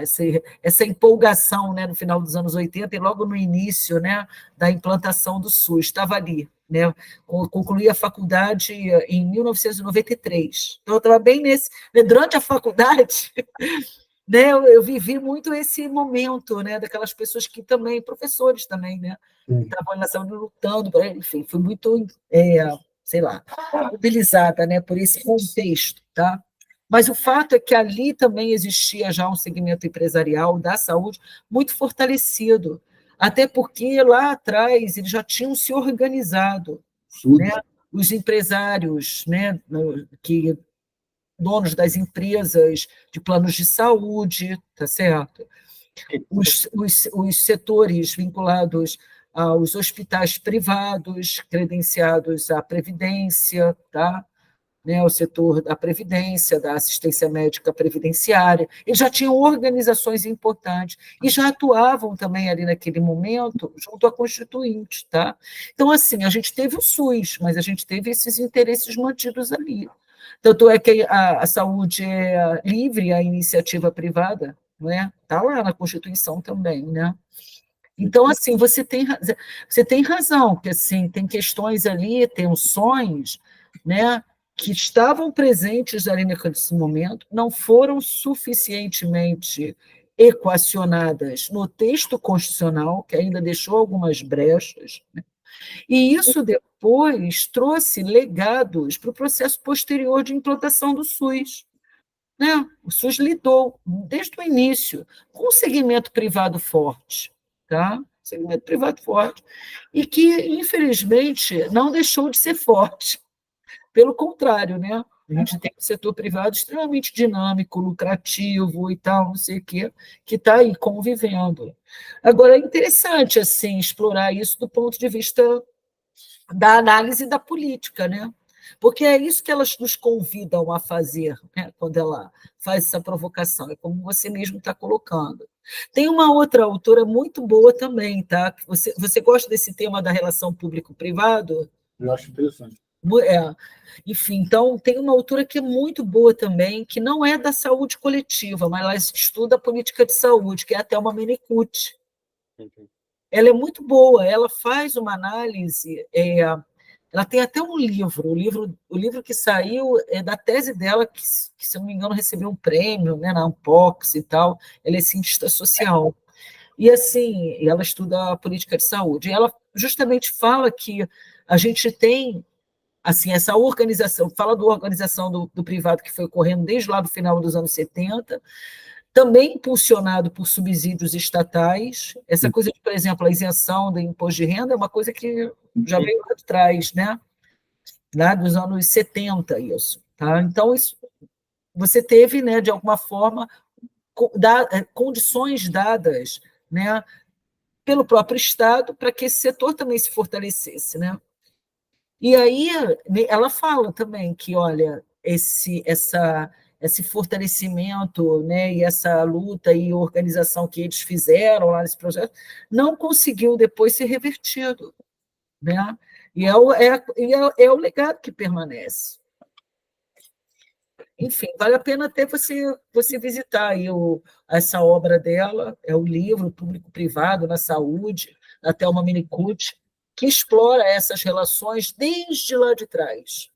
essa empolgação, né, no final dos anos 80 e logo no início, né, da implantação do SUS, estava ali, né, concluí a faculdade em 1993, então eu estava bem né, durante a faculdade, né, eu vivi muito esse momento, né, daquelas pessoas que também, professores também, né, que estavam na saúde lutando, enfim, fui muito, sei lá, mobilizada, né, por esse contexto, tá? Mas o fato é que ali também existia já um segmento empresarial da saúde muito fortalecido, até porque lá atrás eles já tinham se organizado, né? Os empresários, né, que donos das empresas de planos de saúde, tá certo? Os setores vinculados aos hospitais privados, credenciados à Previdência, tá? Né, o setor da Previdência, da assistência médica previdenciária, eles já tinham organizações importantes e já atuavam também ali naquele momento junto à Constituinte. Tá? Então, assim, a gente teve o SUS, mas a gente teve esses interesses mantidos ali. Tanto é que a saúde é livre, a iniciativa privada, não é? Está lá na Constituição também, né? Então, assim, você tem razão, que assim, tem questões ali, tensões, né, que estavam presentes ali nesse momento, não foram suficientemente equacionadas no texto constitucional, que ainda deixou algumas brechas, né? E isso depois trouxe legados para o processo posterior de implantação do SUS. Né? O SUS lidou, desde o início, com um segmento privado forte, tá? Segmento privado forte, e que, infelizmente, não deixou de ser forte. Pelo contrário, né? A gente tem um setor privado extremamente dinâmico, lucrativo e tal, não sei o quê, que está aí convivendo. Agora, é interessante assim, explorar isso do ponto de vista da análise da política, né? Porque é isso que elas nos convidam a fazer, né? Quando ela faz essa provocação, é como você mesmo está colocando. Tem uma outra autora muito boa também, tá? Você gosta desse tema da relação público-privado? Eu acho interessante. É. Enfim, então, tem uma autora que é muito boa também, que não é da saúde coletiva, mas ela estuda a política de saúde, que é a Thelma Menekucci. Ela é muito boa, ela faz uma análise, ela tem até um livro, o livro que saiu é da tese dela, que, se não me engano, recebeu um prêmio, né, na Unpox e tal, ela é cientista social. E, assim, ela estuda a política de saúde, e ela justamente fala que a gente tem, assim, essa organização, fala da organização do privado que foi ocorrendo desde lá do final dos anos 70, também impulsionado por subsídios estatais. Essa coisa de, por exemplo, a isenção do imposto de renda é uma coisa que já veio lá de trás, né? Lá dos anos 70, isso. Tá? Então, isso, você teve, né, de alguma forma, condições dadas, né, pelo próprio Estado para que esse setor também se fortalecesse. Né? E aí ela fala também que, olha, esse fortalecimento, né, e essa luta e organização que eles fizeram lá nesse projeto não conseguiu depois ser revertido. Né? E é o legado que permanece. Enfim, vale a pena até você visitar aí essa obra dela, é o livro Público-Privado na Saúde, da Thelma Menekucci, que explora essas relações desde lá de trás,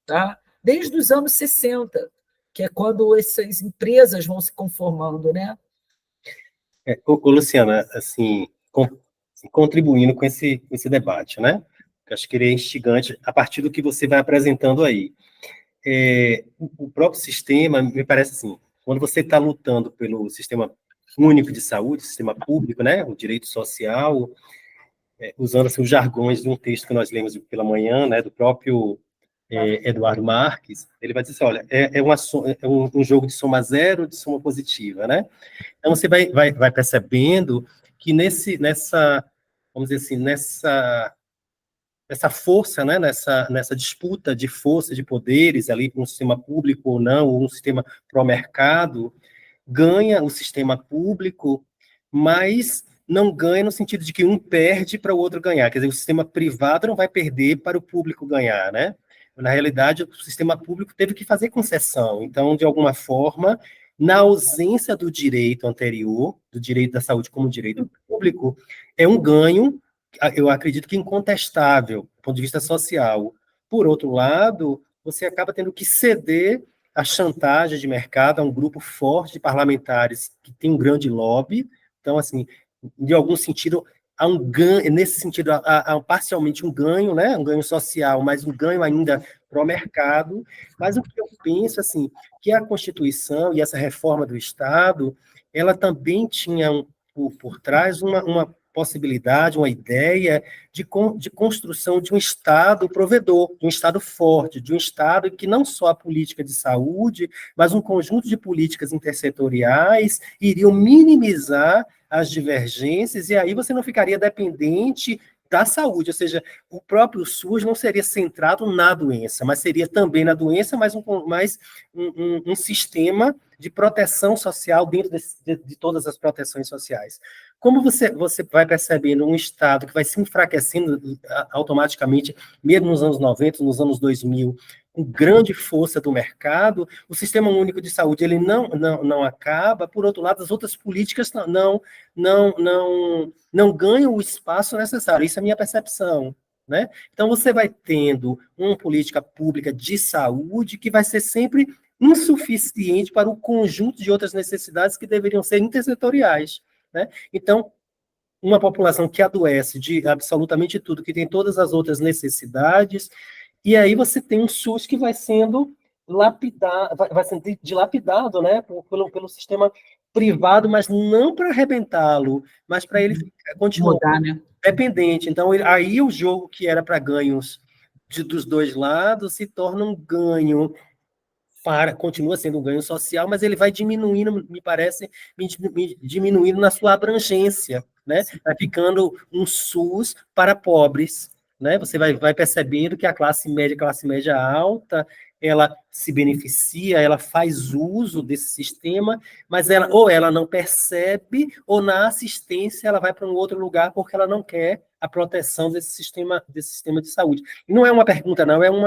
tá? Desde os anos 60, que é quando essas empresas vão se conformando, né? Luciana, assim, contribuindo com esse debate, né? Eu acho que ele é instigante a partir do que você vai apresentando aí. O próprio sistema, me parece assim, quando você está lutando pelo sistema único de saúde, sistema público, né, o direito social, usando assim, os jargões de um texto que nós lemos pela manhã, né, do próprio Eduardo Marques, ele vai dizer assim, olha, é um jogo de soma zero, de soma positiva, né? Então você vai percebendo que nessa, vamos dizer assim, nessa força, né, nessa disputa de força, de poderes ali, um sistema público ou não, ou um sistema pró-mercado, ganha o sistema público, mas não ganha no sentido de que um perde para o outro ganhar. Quer dizer, o sistema privado não vai perder para o público ganhar, né? Na realidade, o sistema público teve que fazer concessão. Então, de alguma forma, na ausência do direito anterior, do direito da saúde como direito público, é um ganho, eu acredito que incontestável, do ponto de vista social. Por outro lado, você acaba tendo que ceder à chantagem de mercado, a um grupo forte de parlamentares que tem um grande lobby. Então, assim, de algum sentido, há um ganho, nesse sentido, há parcialmente um ganho, né? Um ganho social, mas um ganho ainda para o mercado. Mas o que eu penso, assim, que a Constituição e essa reforma do Estado, ela também tinha por trás uma possibilidade, uma ideia de construção de um Estado provedor, de um Estado forte, de um Estado que não só a política de saúde, mas um conjunto de políticas intersetoriais iriam minimizar as divergências, e aí você não ficaria dependente da saúde, ou seja, o próprio SUS não seria centrado na doença, mas seria também na doença, mas um sistema de proteção social dentro de todas as proteções sociais. Como você vai percebendo um Estado que vai se enfraquecendo automaticamente, mesmo nos anos 90, nos anos 2000, com grande força do mercado, o Sistema Único de Saúde ele não acaba, por outro lado, as outras políticas não ganham o espaço necessário. Isso é a minha percepção, né? Então, você vai tendo uma política pública de saúde que vai ser sempre insuficiente para o conjunto de outras necessidades que deveriam ser intersetoriais, né? Então, uma população que adoece de absolutamente tudo, que tem todas as outras necessidades, e aí você tem um SUS que vai sendo vai sendo dilapidado, né, pelo sistema privado, mas não para arrebentá-lo, mas para ele continuar Mudar, né? dependente. Então, aí o jogo que era para ganhos dos dois lados se torna um ganho continua sendo um ganho social, mas ele vai diminuindo, me parece, diminuindo na sua abrangência, né? Vai ficando um SUS para pobres, né? Você vai percebendo que a classe média alta, ela se beneficia, ela faz uso desse sistema, mas ela não percebe, ou na assistência ela vai para um outro lugar porque ela não quer a proteção desse sistema de saúde. E não é uma pergunta, não, é um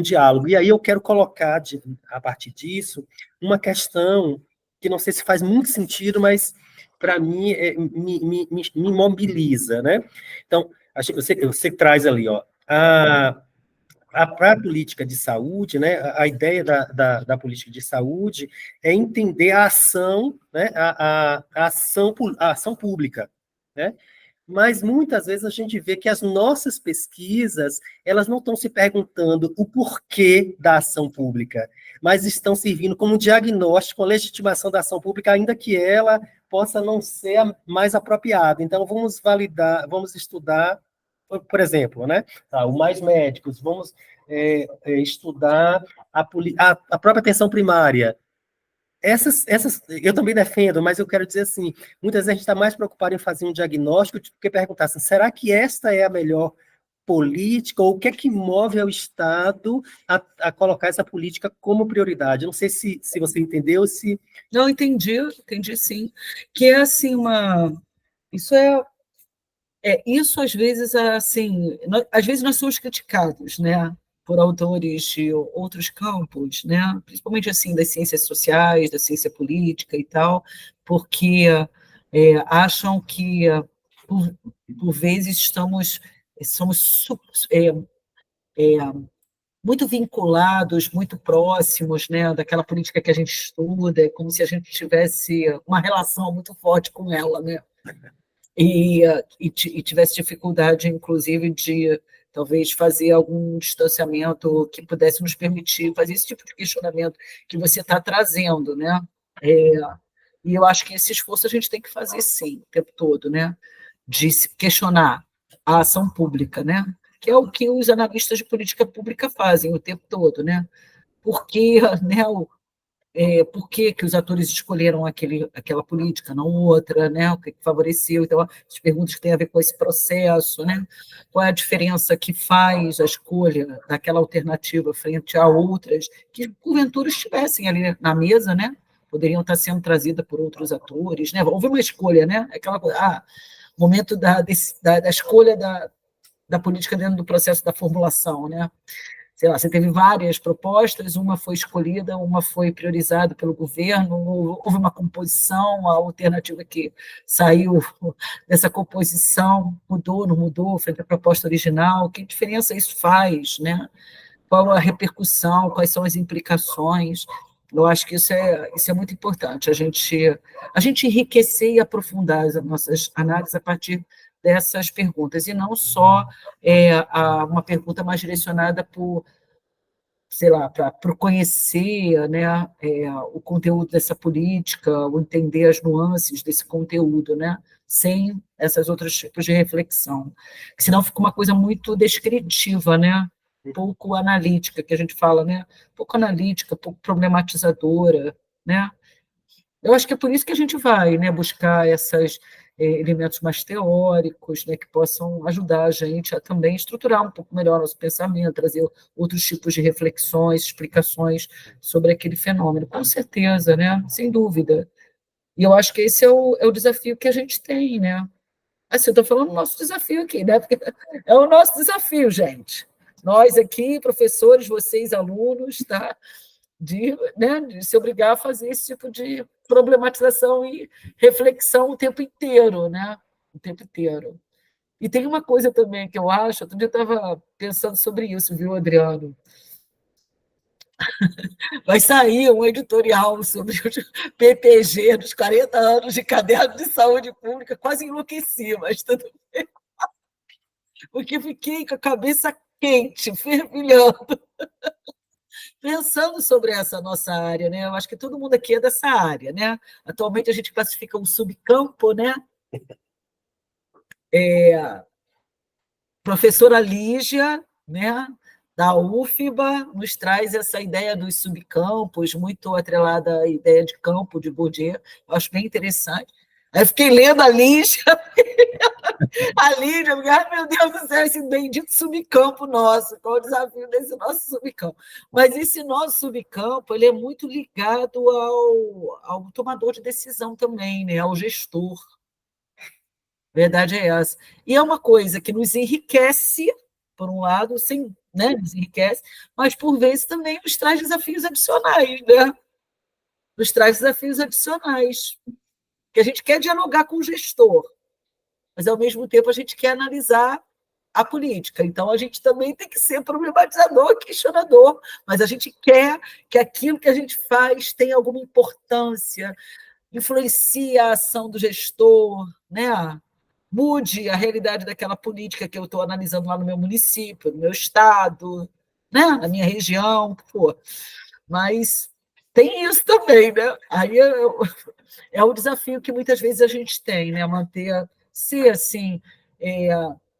diálogo. E aí eu quero colocar, a partir disso, uma questão que não sei se faz muito sentido, mas para mim me mobiliza, né? Então, você traz ali, ó, para a política de saúde, né, a ideia da política de saúde é entender a ação, né, a ação pública, né? Mas muitas vezes a gente vê que as nossas pesquisas, elas não estão se perguntando o porquê da ação pública, mas estão servindo como diagnóstico, a legitimação da ação pública, ainda que ela possa não ser a mais apropriada. Então, vamos validar, vamos estudar, por exemplo, né, o Mais Médicos, vamos estudar a própria atenção primária. Essas eu também defendo, mas eu quero dizer assim, muitas vezes a gente está mais preocupado em fazer um diagnóstico do que perguntar assim, será que esta é a melhor política, ou o que é que move ao Estado a colocar essa política como prioridade? Não sei se você entendeu, se... Não, entendi sim. Que é assim Isso isso às vezes, assim, às vezes nós somos criticados, né, por autores de outros campos, né, principalmente assim das ciências sociais, da ciência política e tal, porque acham que por vezes somos muito vinculados, muito próximos, né, daquela política que a gente estuda, é como se a gente tivesse uma relação muito forte com ela, né? E tivesse dificuldade, inclusive, de talvez fazer algum distanciamento que pudesse nos permitir fazer esse tipo de questionamento que você está trazendo, né? E eu acho que esse esforço a gente tem que fazer, sim, o tempo todo, né? De se questionar a ação pública, né? Que é o que os analistas de política pública fazem o tempo todo, né? Por que, né, por que os atores escolheram aquela política, não outra, né? O que favoreceu? Então, as perguntas que têm a ver com esse processo, né? Qual é a diferença que faz a escolha daquela alternativa frente a outras que, porventura, estivessem ali na mesa, né? Poderiam estar sendo trazidas por outros atores, né? Houve uma escolha, né? Aquela coisa, momento da escolha da política dentro do processo da formulação, né? sei lá, você teve várias propostas, uma foi escolhida, uma foi priorizada pelo governo, houve uma composição, a alternativa que saiu dessa composição mudou, não mudou, frente à proposta original, que diferença isso faz, né? Qual a repercussão, quais são as implicações? Eu acho que isso é muito importante, a gente enriquecer e aprofundar as nossas análises a partir dessas perguntas, e não só uma pergunta mais direcionada por, sei lá, para conhecer, né, o conteúdo dessa política, ou entender as nuances desse conteúdo, né, sem esses outros tipos de reflexão. Senão fica uma coisa muito descritiva, né, pouco analítica, que a gente fala, né, pouco analítica, pouco problematizadora, né. Eu acho que é por isso que a gente vai, né, buscar esses elementos mais teóricos, né, que possam ajudar a gente a também estruturar um pouco melhor nosso pensamento, trazer outros tipos de reflexões, explicações sobre aquele fenômeno, com certeza, né, sem dúvida. E eu acho que esse é o desafio que a gente tem, né. Assim, eu estou falando do nosso desafio aqui, né, porque é o nosso desafio, gente. Nós aqui, professores, vocês, alunos, tá? Né, de se obrigar a fazer esse tipo de problematização e reflexão o tempo inteiro, né? O tempo inteiro. E tem uma coisa também que eu acho, outro dia eu estava pensando sobre isso, viu, Adriano? Vai sair um editorial sobre o PPG dos 40 anos de caderno de saúde pública, quase enlouqueci, mas tudo bem. Porque fiquei com a cabeça quente, fervilhando, pensando sobre essa nossa área, né? Eu acho que todo mundo aqui é dessa área, né? Atualmente a gente classifica um subcampo, né? Professora Lígia, né, da UFBA, nos traz essa ideia dos subcampos, muito atrelada à ideia de campo de Bourdieu, eu acho bem interessante. Aí eu fiquei lendo a Lígia, ai meu Deus do céu, esse bendito subcampo nosso, qual o desafio desse nosso subcampo? Mas esse nosso subcampo, ele é muito ligado ao tomador de decisão também, né, ao gestor. Verdade é essa. E é uma coisa que nos enriquece, por um lado, sim, né, nos enriquece, mas, por vezes, também nos traz desafios adicionais, né? Nos traz desafios adicionais, que a gente quer dialogar com o gestor, mas, ao mesmo tempo, a gente quer analisar a política. Então, a gente também tem que ser problematizador, questionador, mas a gente quer que aquilo que a gente faz tenha alguma importância, influencie a ação do gestor, né? Mude a realidade daquela política que eu estou analisando lá no meu município, no meu estado, né? Na minha região, pô. Mas tem isso também, né? Aí é o desafio que muitas vezes a gente tem, né? Ser assim,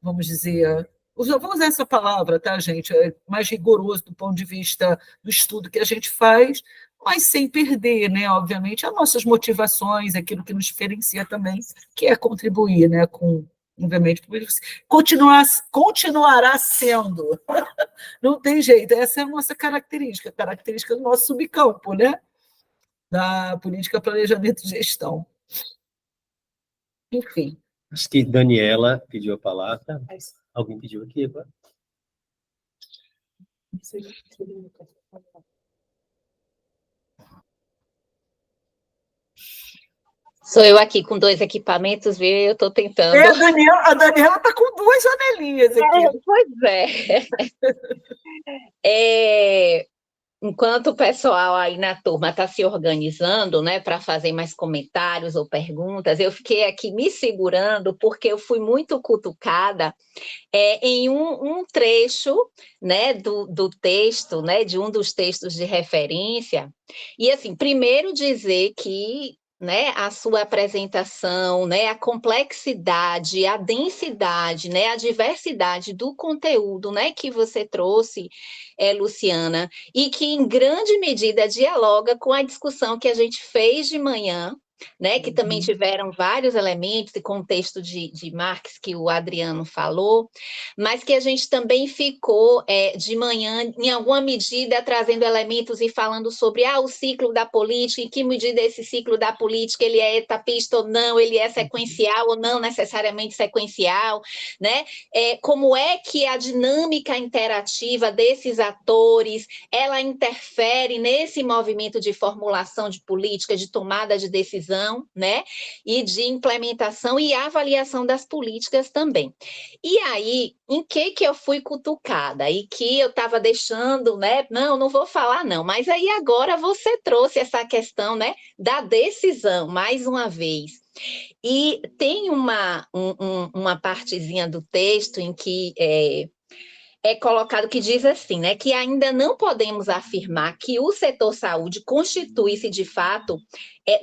vamos dizer, vamos usar essa palavra, tá, gente? Mais rigoroso do ponto de vista do estudo que a gente faz, mas sem perder, né, obviamente, as nossas motivações, aquilo que nos diferencia também, que é contribuir, né, com, obviamente, continuará sendo. Não tem jeito, essa é a nossa característica do nosso subcampo, né, da política, planejamento e gestão. Enfim. Acho que Daniela pediu a palavra. Alguém pediu aqui agora? Sou eu aqui com 2 equipamentos, viu? Eu estou tentando. A Daniela está com 2 janelinhas aqui. Pois é. Enquanto o pessoal aí na turma está se organizando, né, para fazer mais comentários ou perguntas, eu fiquei aqui me segurando porque eu fui muito cutucada em um trecho, né, do texto, né, de um dos textos de referência. E, assim, primeiro dizer que, né, a sua apresentação, né, a complexidade, a densidade, né, a diversidade do conteúdo, né, que você trouxe, Luciana, e que em grande medida dialoga com a discussão que a gente fez de manhã, né, que também tiveram vários elementos e contexto de Marx que o Adriano falou, mas que a gente também ficou de manhã, em alguma medida, trazendo elementos e falando sobre o ciclo da política, em que medida esse ciclo da política ele é etapista ou não, ele é sequencial ou não necessariamente sequencial, né? Como é que a dinâmica interativa desses atores, ela interfere nesse movimento de formulação de política, de tomada de decisão, né? E de implementação e avaliação das políticas também. E aí, em que eu fui cutucada? E que eu estava deixando, né? Não vou falar não, mas aí agora você trouxe essa questão, né? Da decisão, mais uma vez. E tem uma partezinha do texto em que colocado que diz assim, né, que ainda não podemos afirmar que o setor saúde constitui-se, de fato,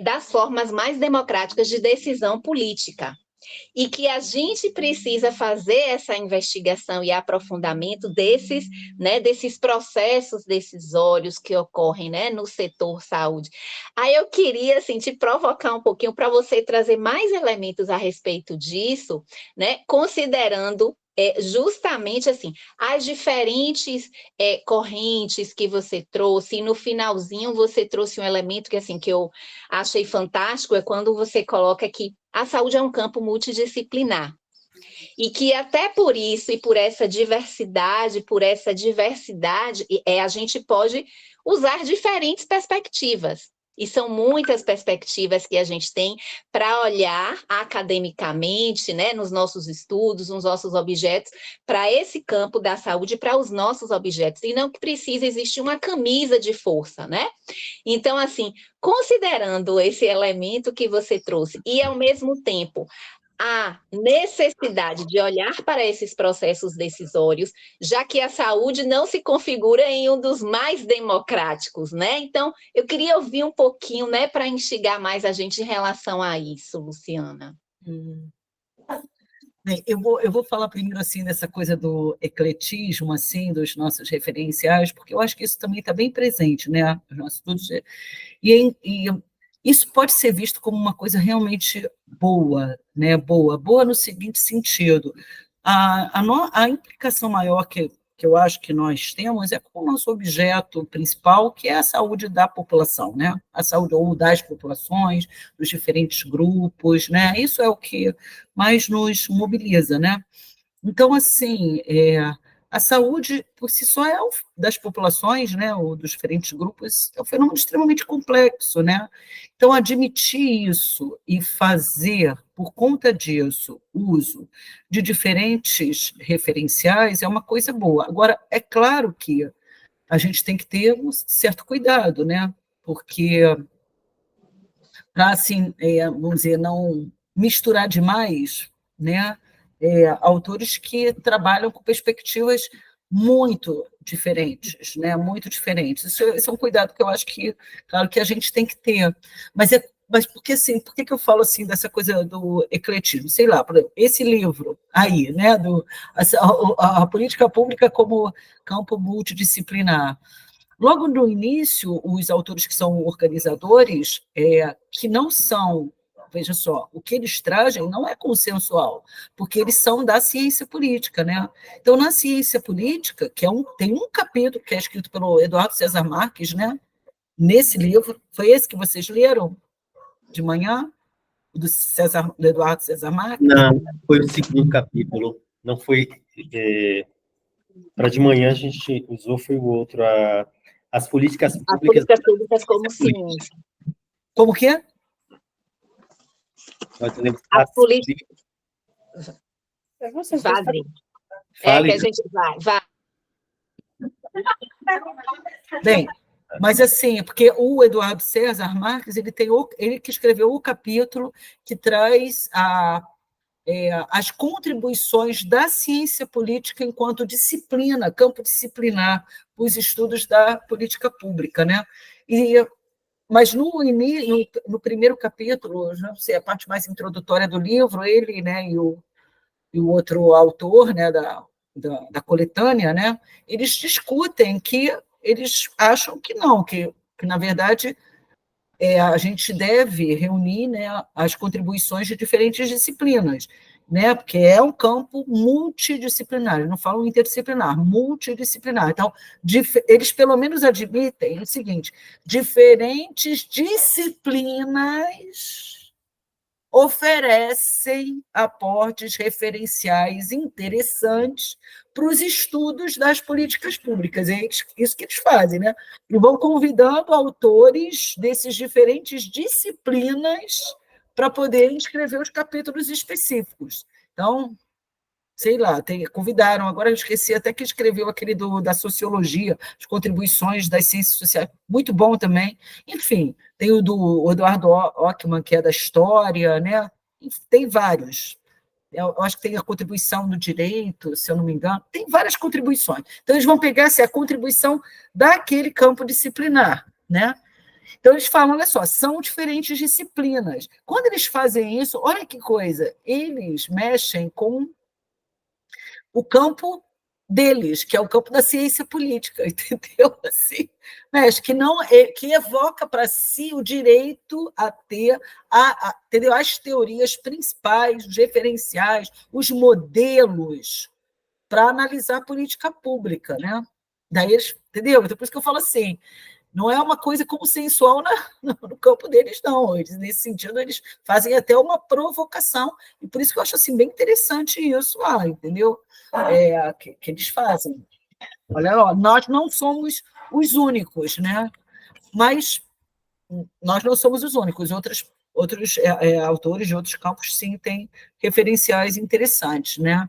das formas mais democráticas de decisão política, e que a gente precisa fazer essa investigação e aprofundamento desses, né, desses processos decisórios que ocorrem, né, no setor saúde. Aí eu queria, assim, te provocar um pouquinho para você trazer mais elementos a respeito disso, né, considerando justamente assim, as diferentes correntes que você trouxe, e no finalzinho você trouxe um elemento que, assim, que eu achei fantástico, é quando você coloca que a saúde é um campo multidisciplinar, e que até por isso e por essa diversidade, a gente pode usar diferentes perspectivas. E são muitas perspectivas que a gente tem para olhar academicamente, né, nos nossos estudos, nos nossos objetos, para esse campo da saúde, para os nossos objetos, e não que precisa existir uma camisa de força, né? Então, assim, considerando esse elemento que você trouxe, e ao mesmo tempo a necessidade de olhar para esses processos decisórios, já que a saúde não se configura em um dos mais democráticos, né? Então, eu queria ouvir um pouquinho, né, para instigar mais a gente em relação a isso, Luciana. Bem, eu vou falar primeiro assim dessa coisa do ecletismo, assim, dos nossos referenciais, porque eu acho que isso também está bem presente, né? Os nossos estudos. E isso pode ser visto como uma coisa realmente boa, né? Boa no seguinte sentido: a implicação maior que eu acho que nós temos é com o nosso objeto principal, que é a saúde da população, né? A saúde ou das populações, dos diferentes grupos, né? Isso é o que mais nos mobiliza, né? Então, assim, a saúde, por si só, das populações, né, ou dos diferentes grupos, é um fenômeno extremamente complexo, né? Então, admitir isso e fazer, por conta disso, uso de diferentes referenciais é uma coisa boa. Agora, é claro que a gente tem que ter um certo cuidado, né? Porque, para, assim, vamos dizer, não misturar demais, né? Autores que trabalham com perspectivas muito diferentes, né? Muito diferentes. Isso é um cuidado que eu acho que, claro, que a gente tem que ter. Mas porque, assim, por que eu falo assim dessa coisa do ecletismo? Sei lá, por exemplo, esse livro aí, né? A política pública como campo multidisciplinar. Logo no início, os autores que são organizadores, que não são, veja só, o que eles trazem não é consensual, porque eles são da ciência política, né? Então, na ciência política, tem um capítulo que é escrito pelo Eduardo César Marques, né? Nesse livro, foi esse que vocês leram de manhã, do Eduardo César Marques? Não, foi o segundo capítulo, não foi... para de manhã a gente usou, foi o outro, as políticas públicas... As políticas públicas como ciência. Como que é? Nós temos As políticas... Fale. Que a gente vai. Bem, mas assim, porque o Eduardo César Marques, ele que escreveu o capítulo que traz as contribuições da ciência política enquanto disciplina, campo disciplinar, os estudos da política pública, né? Mas no primeiro capítulo, não sei, a parte mais introdutória do livro, ele, né, e o outro autor, né, da coletânea, né, eles discutem que eles acham que não, que na verdade a gente deve reunir, né, as contribuições de diferentes disciplinas, né, porque é um campo multidisciplinar, eu não falo interdisciplinar, multidisciplinar. Então, eles pelo menos admitem o seguinte: diferentes disciplinas oferecem aportes referenciais interessantes para os estudos das políticas públicas. É isso que eles fazem, né? E vão convidando autores desses diferentes disciplinas para poderem escrever os capítulos específicos. Então, sei lá, convidaram, agora eu esqueci até que escreveu aquele da sociologia, as contribuições das ciências sociais, muito bom também. Enfim, tem o do Eduardo Ockmann, que é da história, né? Tem vários. Eu acho que tem a contribuição do direito, se eu não me engano, tem várias contribuições. Então, eles vão pegar a contribuição daquele campo disciplinar, né? Então, eles falam, olha só, são diferentes disciplinas. Quando eles fazem isso, olha que coisa, eles mexem com o campo deles, que é o campo da ciência política, entendeu? Assim, mas que não que evoca para si o direito a ter entendeu? As teorias principais, os referenciais, os modelos para analisar a política pública, né? Daí eles, entendeu? Então, por isso que eu falo assim, não é uma coisa consensual no campo deles, não. Eles, nesse sentido, eles fazem até uma provocação, e por isso que eu acho assim, bem interessante isso lá, entendeu? Que eles fazem. Olha, ó, nós não somos os únicos, né? Mas nós não somos os únicos. Outros autores de outros campos, sim, têm referenciais interessantes, né?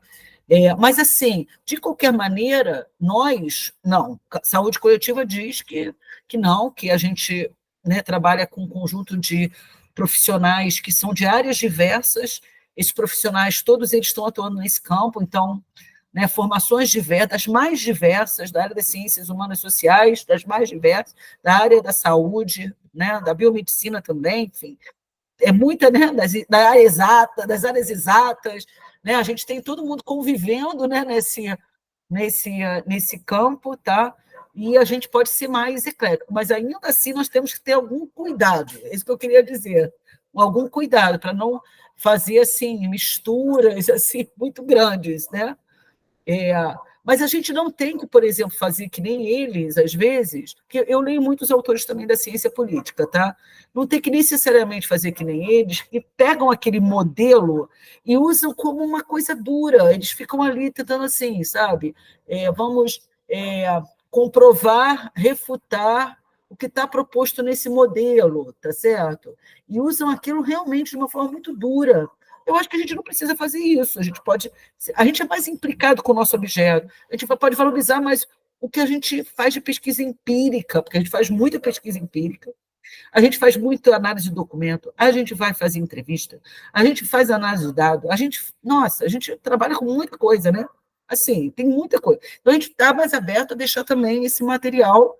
Mas, assim, de qualquer maneira, nós, não. Saúde coletiva diz que não, que a gente, né, trabalha com um conjunto de profissionais que são de áreas diversas, esses profissionais, todos eles estão atuando nesse campo, então, né, formações diversas, das mais diversas, da área das ciências humanas e sociais, das mais diversas, da área da saúde, né, da biomedicina também, enfim, muita, né, da área exata, das áreas exatas, né, a gente tem todo mundo convivendo, né, nesse campo, tá? E a gente pode ser mais eclético, mas ainda assim nós temos que ter algum cuidado, é isso que eu queria dizer, algum cuidado para não fazer assim misturas assim muito grandes, né? Mas a gente não tem que, por exemplo, fazer que nem eles, às vezes, porque eu leio muitos autores também da ciência política, tá? Não tem que necessariamente fazer que nem eles, que pegam aquele modelo e usam como uma coisa dura, eles ficam ali tentando assim, sabe? Vamos comprovar, refutar o que está proposto nesse modelo, tá certo? E usam aquilo realmente de uma forma muito dura. Eu acho que a gente não precisa fazer isso. A gente é mais implicado com o nosso objeto. A gente pode valorizar mais o que a gente faz de pesquisa empírica, porque a gente faz muita pesquisa empírica, a gente faz muita análise de documento, a gente vai fazer entrevista, a gente faz análise de dados, a gente trabalha com muita coisa, né? Assim, tem muita coisa. Então, a gente está mais aberto a deixar também esse material,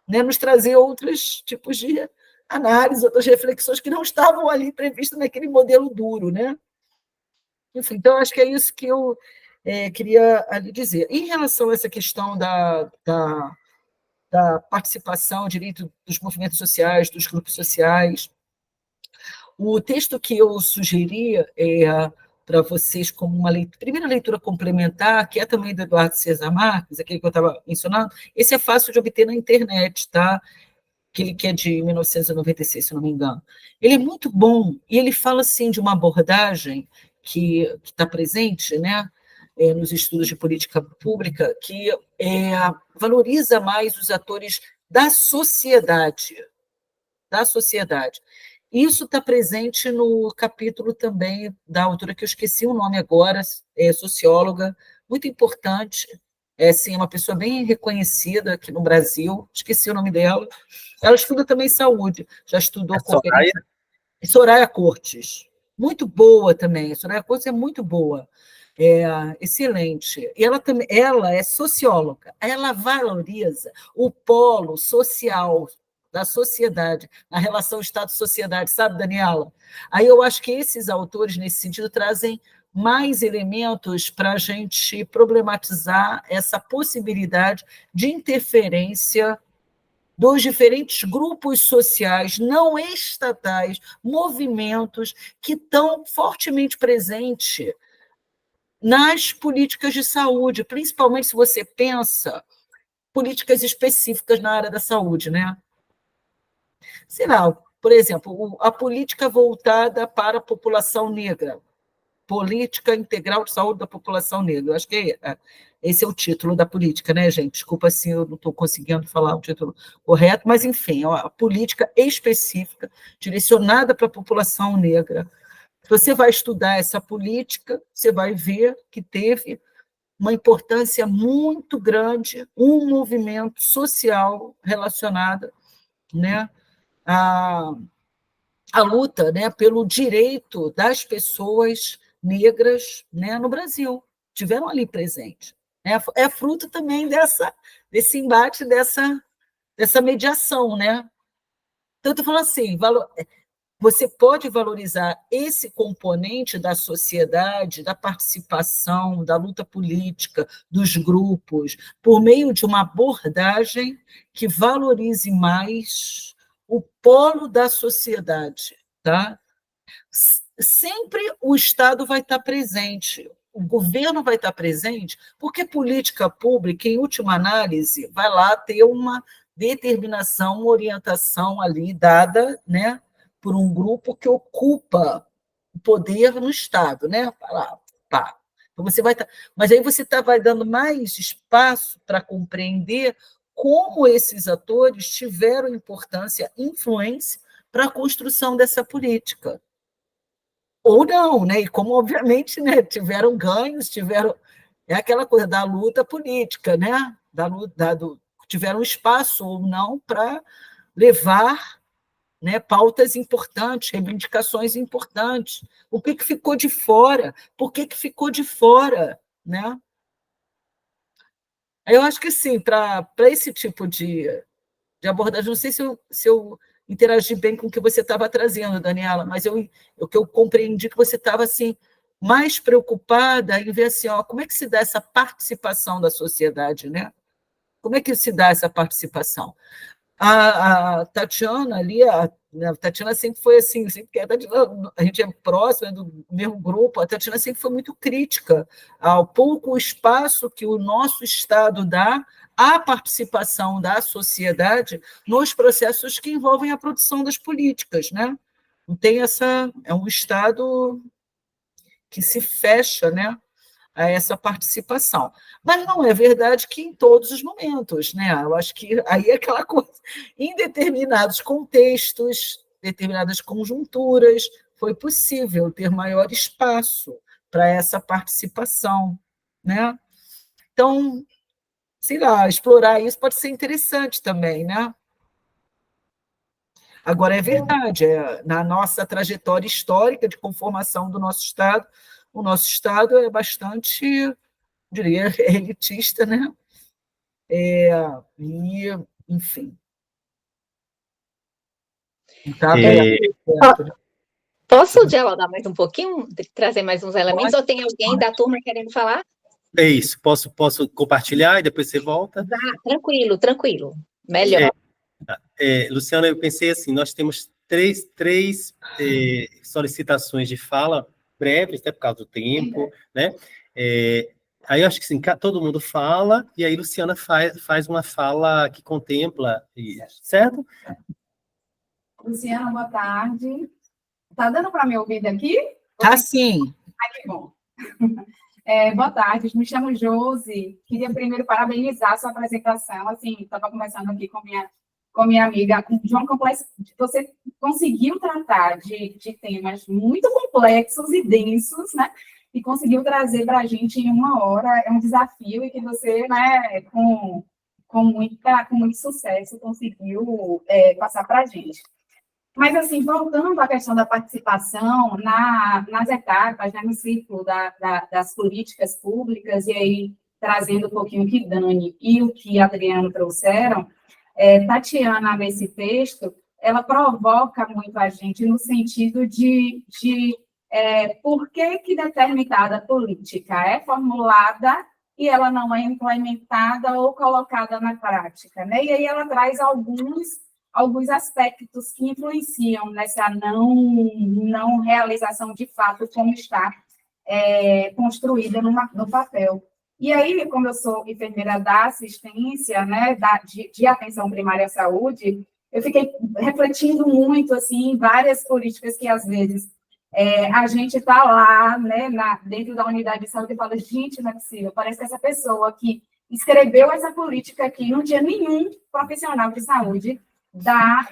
né, nos trazer outros tipos de análise, outras reflexões que não estavam ali previstas naquele modelo duro, né? Enfim, então, acho que é isso que eu queria ali dizer. Em relação a essa questão da participação, direito dos movimentos sociais, dos grupos sociais, o texto que eu sugeria para vocês como uma primeira leitura complementar, que é também do Eduardo César Marques, aquele que eu estava mencionando, esse é fácil de obter na internet, tá? Aquele que é de 1996, se não me engano. Ele é muito bom, e ele fala assim, de uma abordagem que está presente, né, nos estudos de política pública, que valoriza mais os atores da sociedade. Isso está presente no capítulo também da autora, que eu esqueci o nome agora, socióloga, muito importante, assim, uma pessoa bem reconhecida aqui no Brasil, esqueci o nome dela. Ela estuda também saúde, já estudou conferência. Soraya Cortes, muito boa também. Soraya Cortes é muito boa, excelente. E ela é socióloga, ela valoriza o polo social da sociedade, a relação Estado-sociedade, sabe, Daniela? Aí eu acho que esses autores, nesse sentido, trazem mais elementos para a gente problematizar essa possibilidade de interferência dos diferentes grupos sociais não estatais, movimentos que estão fortemente presentes nas políticas de saúde, principalmente se você pensa políticas específicas na área da saúde, né? Sei lá, por exemplo, a política voltada para a população negra, Política Integral de Saúde da População Negra. Eu acho que esse é o título da política, né, gente? Desculpa se eu não estou conseguindo falar o título correto, mas, enfim, é uma política específica, direcionada para a população negra. Se você vai estudar essa política, você vai ver que teve uma importância muito grande, um movimento social relacionado, né, a luta, né, pelo direito das pessoas negras, né, no Brasil, tiveram ali presente. É fruto também desse embate, dessa mediação, né? Então, eu estou falando assim, você pode valorizar esse componente da sociedade, da participação, da luta política, dos grupos, por meio de uma abordagem que valorize mais o polo da sociedade, tá? Sempre o Estado vai estar presente, o governo vai estar presente, porque política pública, em última análise, vai lá ter uma determinação, uma orientação ali dada, né, por um grupo que ocupa o poder no Estado, né? Tá. Então você vai estar, mas aí você vai dando mais espaço para compreender como esses atores tiveram importância, influência para a construção dessa política. Ou não, né? E como, obviamente, né, tiveram ganhos, é aquela coisa da luta política, né? Tiveram espaço ou não para levar, né, pautas importantes, reivindicações importantes. O que ficou de fora? Por que ficou de fora? Né? Eu acho que, sim, para esse tipo de abordagem, não sei se eu interagi bem com o que você estava trazendo, Daniela, mas o que eu compreendi que você estava assim, mais preocupada em ver assim, ó, como é que se dá essa participação da sociedade, né? Como é que se dá essa participação? A Tatiana ali, a Tatiana sempre foi assim, sempre a gente é próxima do mesmo grupo, a Tatiana sempre foi muito crítica ao pouco espaço que o nosso Estado dá à participação da sociedade nos processos que envolvem a produção das políticas, né? Não tem é um Estado que se fecha, né, a essa participação. Mas não é verdade que em todos os momentos, né? Eu acho que aí é aquela coisa, em determinados contextos, determinadas conjunturas, foi possível ter maior espaço para essa participação, né? Então, sei lá, explorar isso pode ser interessante também, né? Agora, é verdade, na nossa trajetória histórica de conformação do nosso Estado, o nosso Estado é bastante, diria, elitista, né? E, enfim. Tá Posso dialogar mais um pouquinho, trazer mais uns elementos, ou tem alguém da turma querendo falar? É isso, posso compartilhar e depois você volta? Tranquilo. Melhor. Luciana, eu pensei assim, nós temos três solicitações de fala breves, até por causa do tempo, né? Aí eu acho que assim, todo mundo fala, e aí Luciana faz uma fala que contempla isso, certo? Luciana, boa tarde. Tá dando para me ouvir daqui? Tá sim. Ai, que bom. Boa tarde, me chamo Josi. Queria primeiro parabenizar a sua apresentação. Assim, estava conversando aqui com minha amiga, João Complexo, você conseguiu tratar de temas muito complexos e densos, né? E conseguiu trazer para a gente em uma hora. É um desafio e que você, né, com muito sucesso, conseguiu passar para a gente. Mas, assim, voltando à questão da participação nas etapas, né, no ciclo das políticas públicas, e aí trazendo um pouquinho o que Dani e o que Adriano trouxeram, Tatiana, nesse texto, ela provoca muito a gente no sentido de por que determinada política é formulada e ela não é implementada ou colocada na prática, né? E aí ela traz alguns aspectos que influenciam nessa não realização de fato como está construída no papel. E aí, como eu sou enfermeira da assistência, né, de atenção primária à saúde, eu fiquei refletindo muito, assim, em várias políticas que, às vezes, a gente está lá, né, dentro da unidade de saúde e fala, gente, não é possível, parece que essa pessoa que escreveu essa política aqui não tinha nenhum profissional de saúde da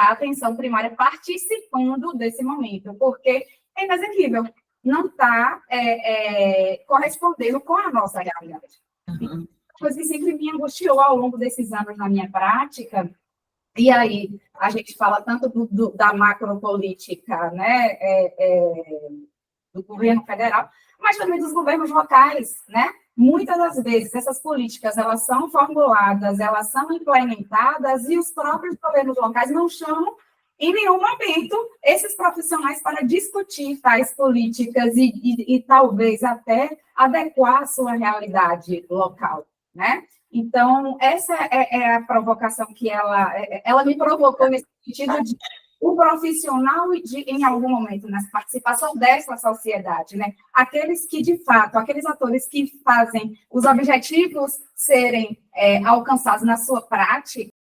atenção primária participando desse momento, porque é inexequível, não está correspondendo com a nossa realidade. Uhum. Coisa que sempre me angustiou ao longo desses anos na minha prática, e aí a gente fala tanto da macropolítica, né, do governo federal, mas também dos governos locais, né? Muitas das vezes essas políticas elas são formuladas, elas são implementadas e os próprios governos locais não chamam em nenhum momento esses profissionais para discutir tais políticas e talvez até adequar a sua realidade local, né? Então, essa é a provocação que ela me provocou nesse sentido de o profissional em algum momento, na participação dessa sociedade, né? Aqueles que, de fato, aqueles atores que fazem os objetivos serem alcançados na sua prática,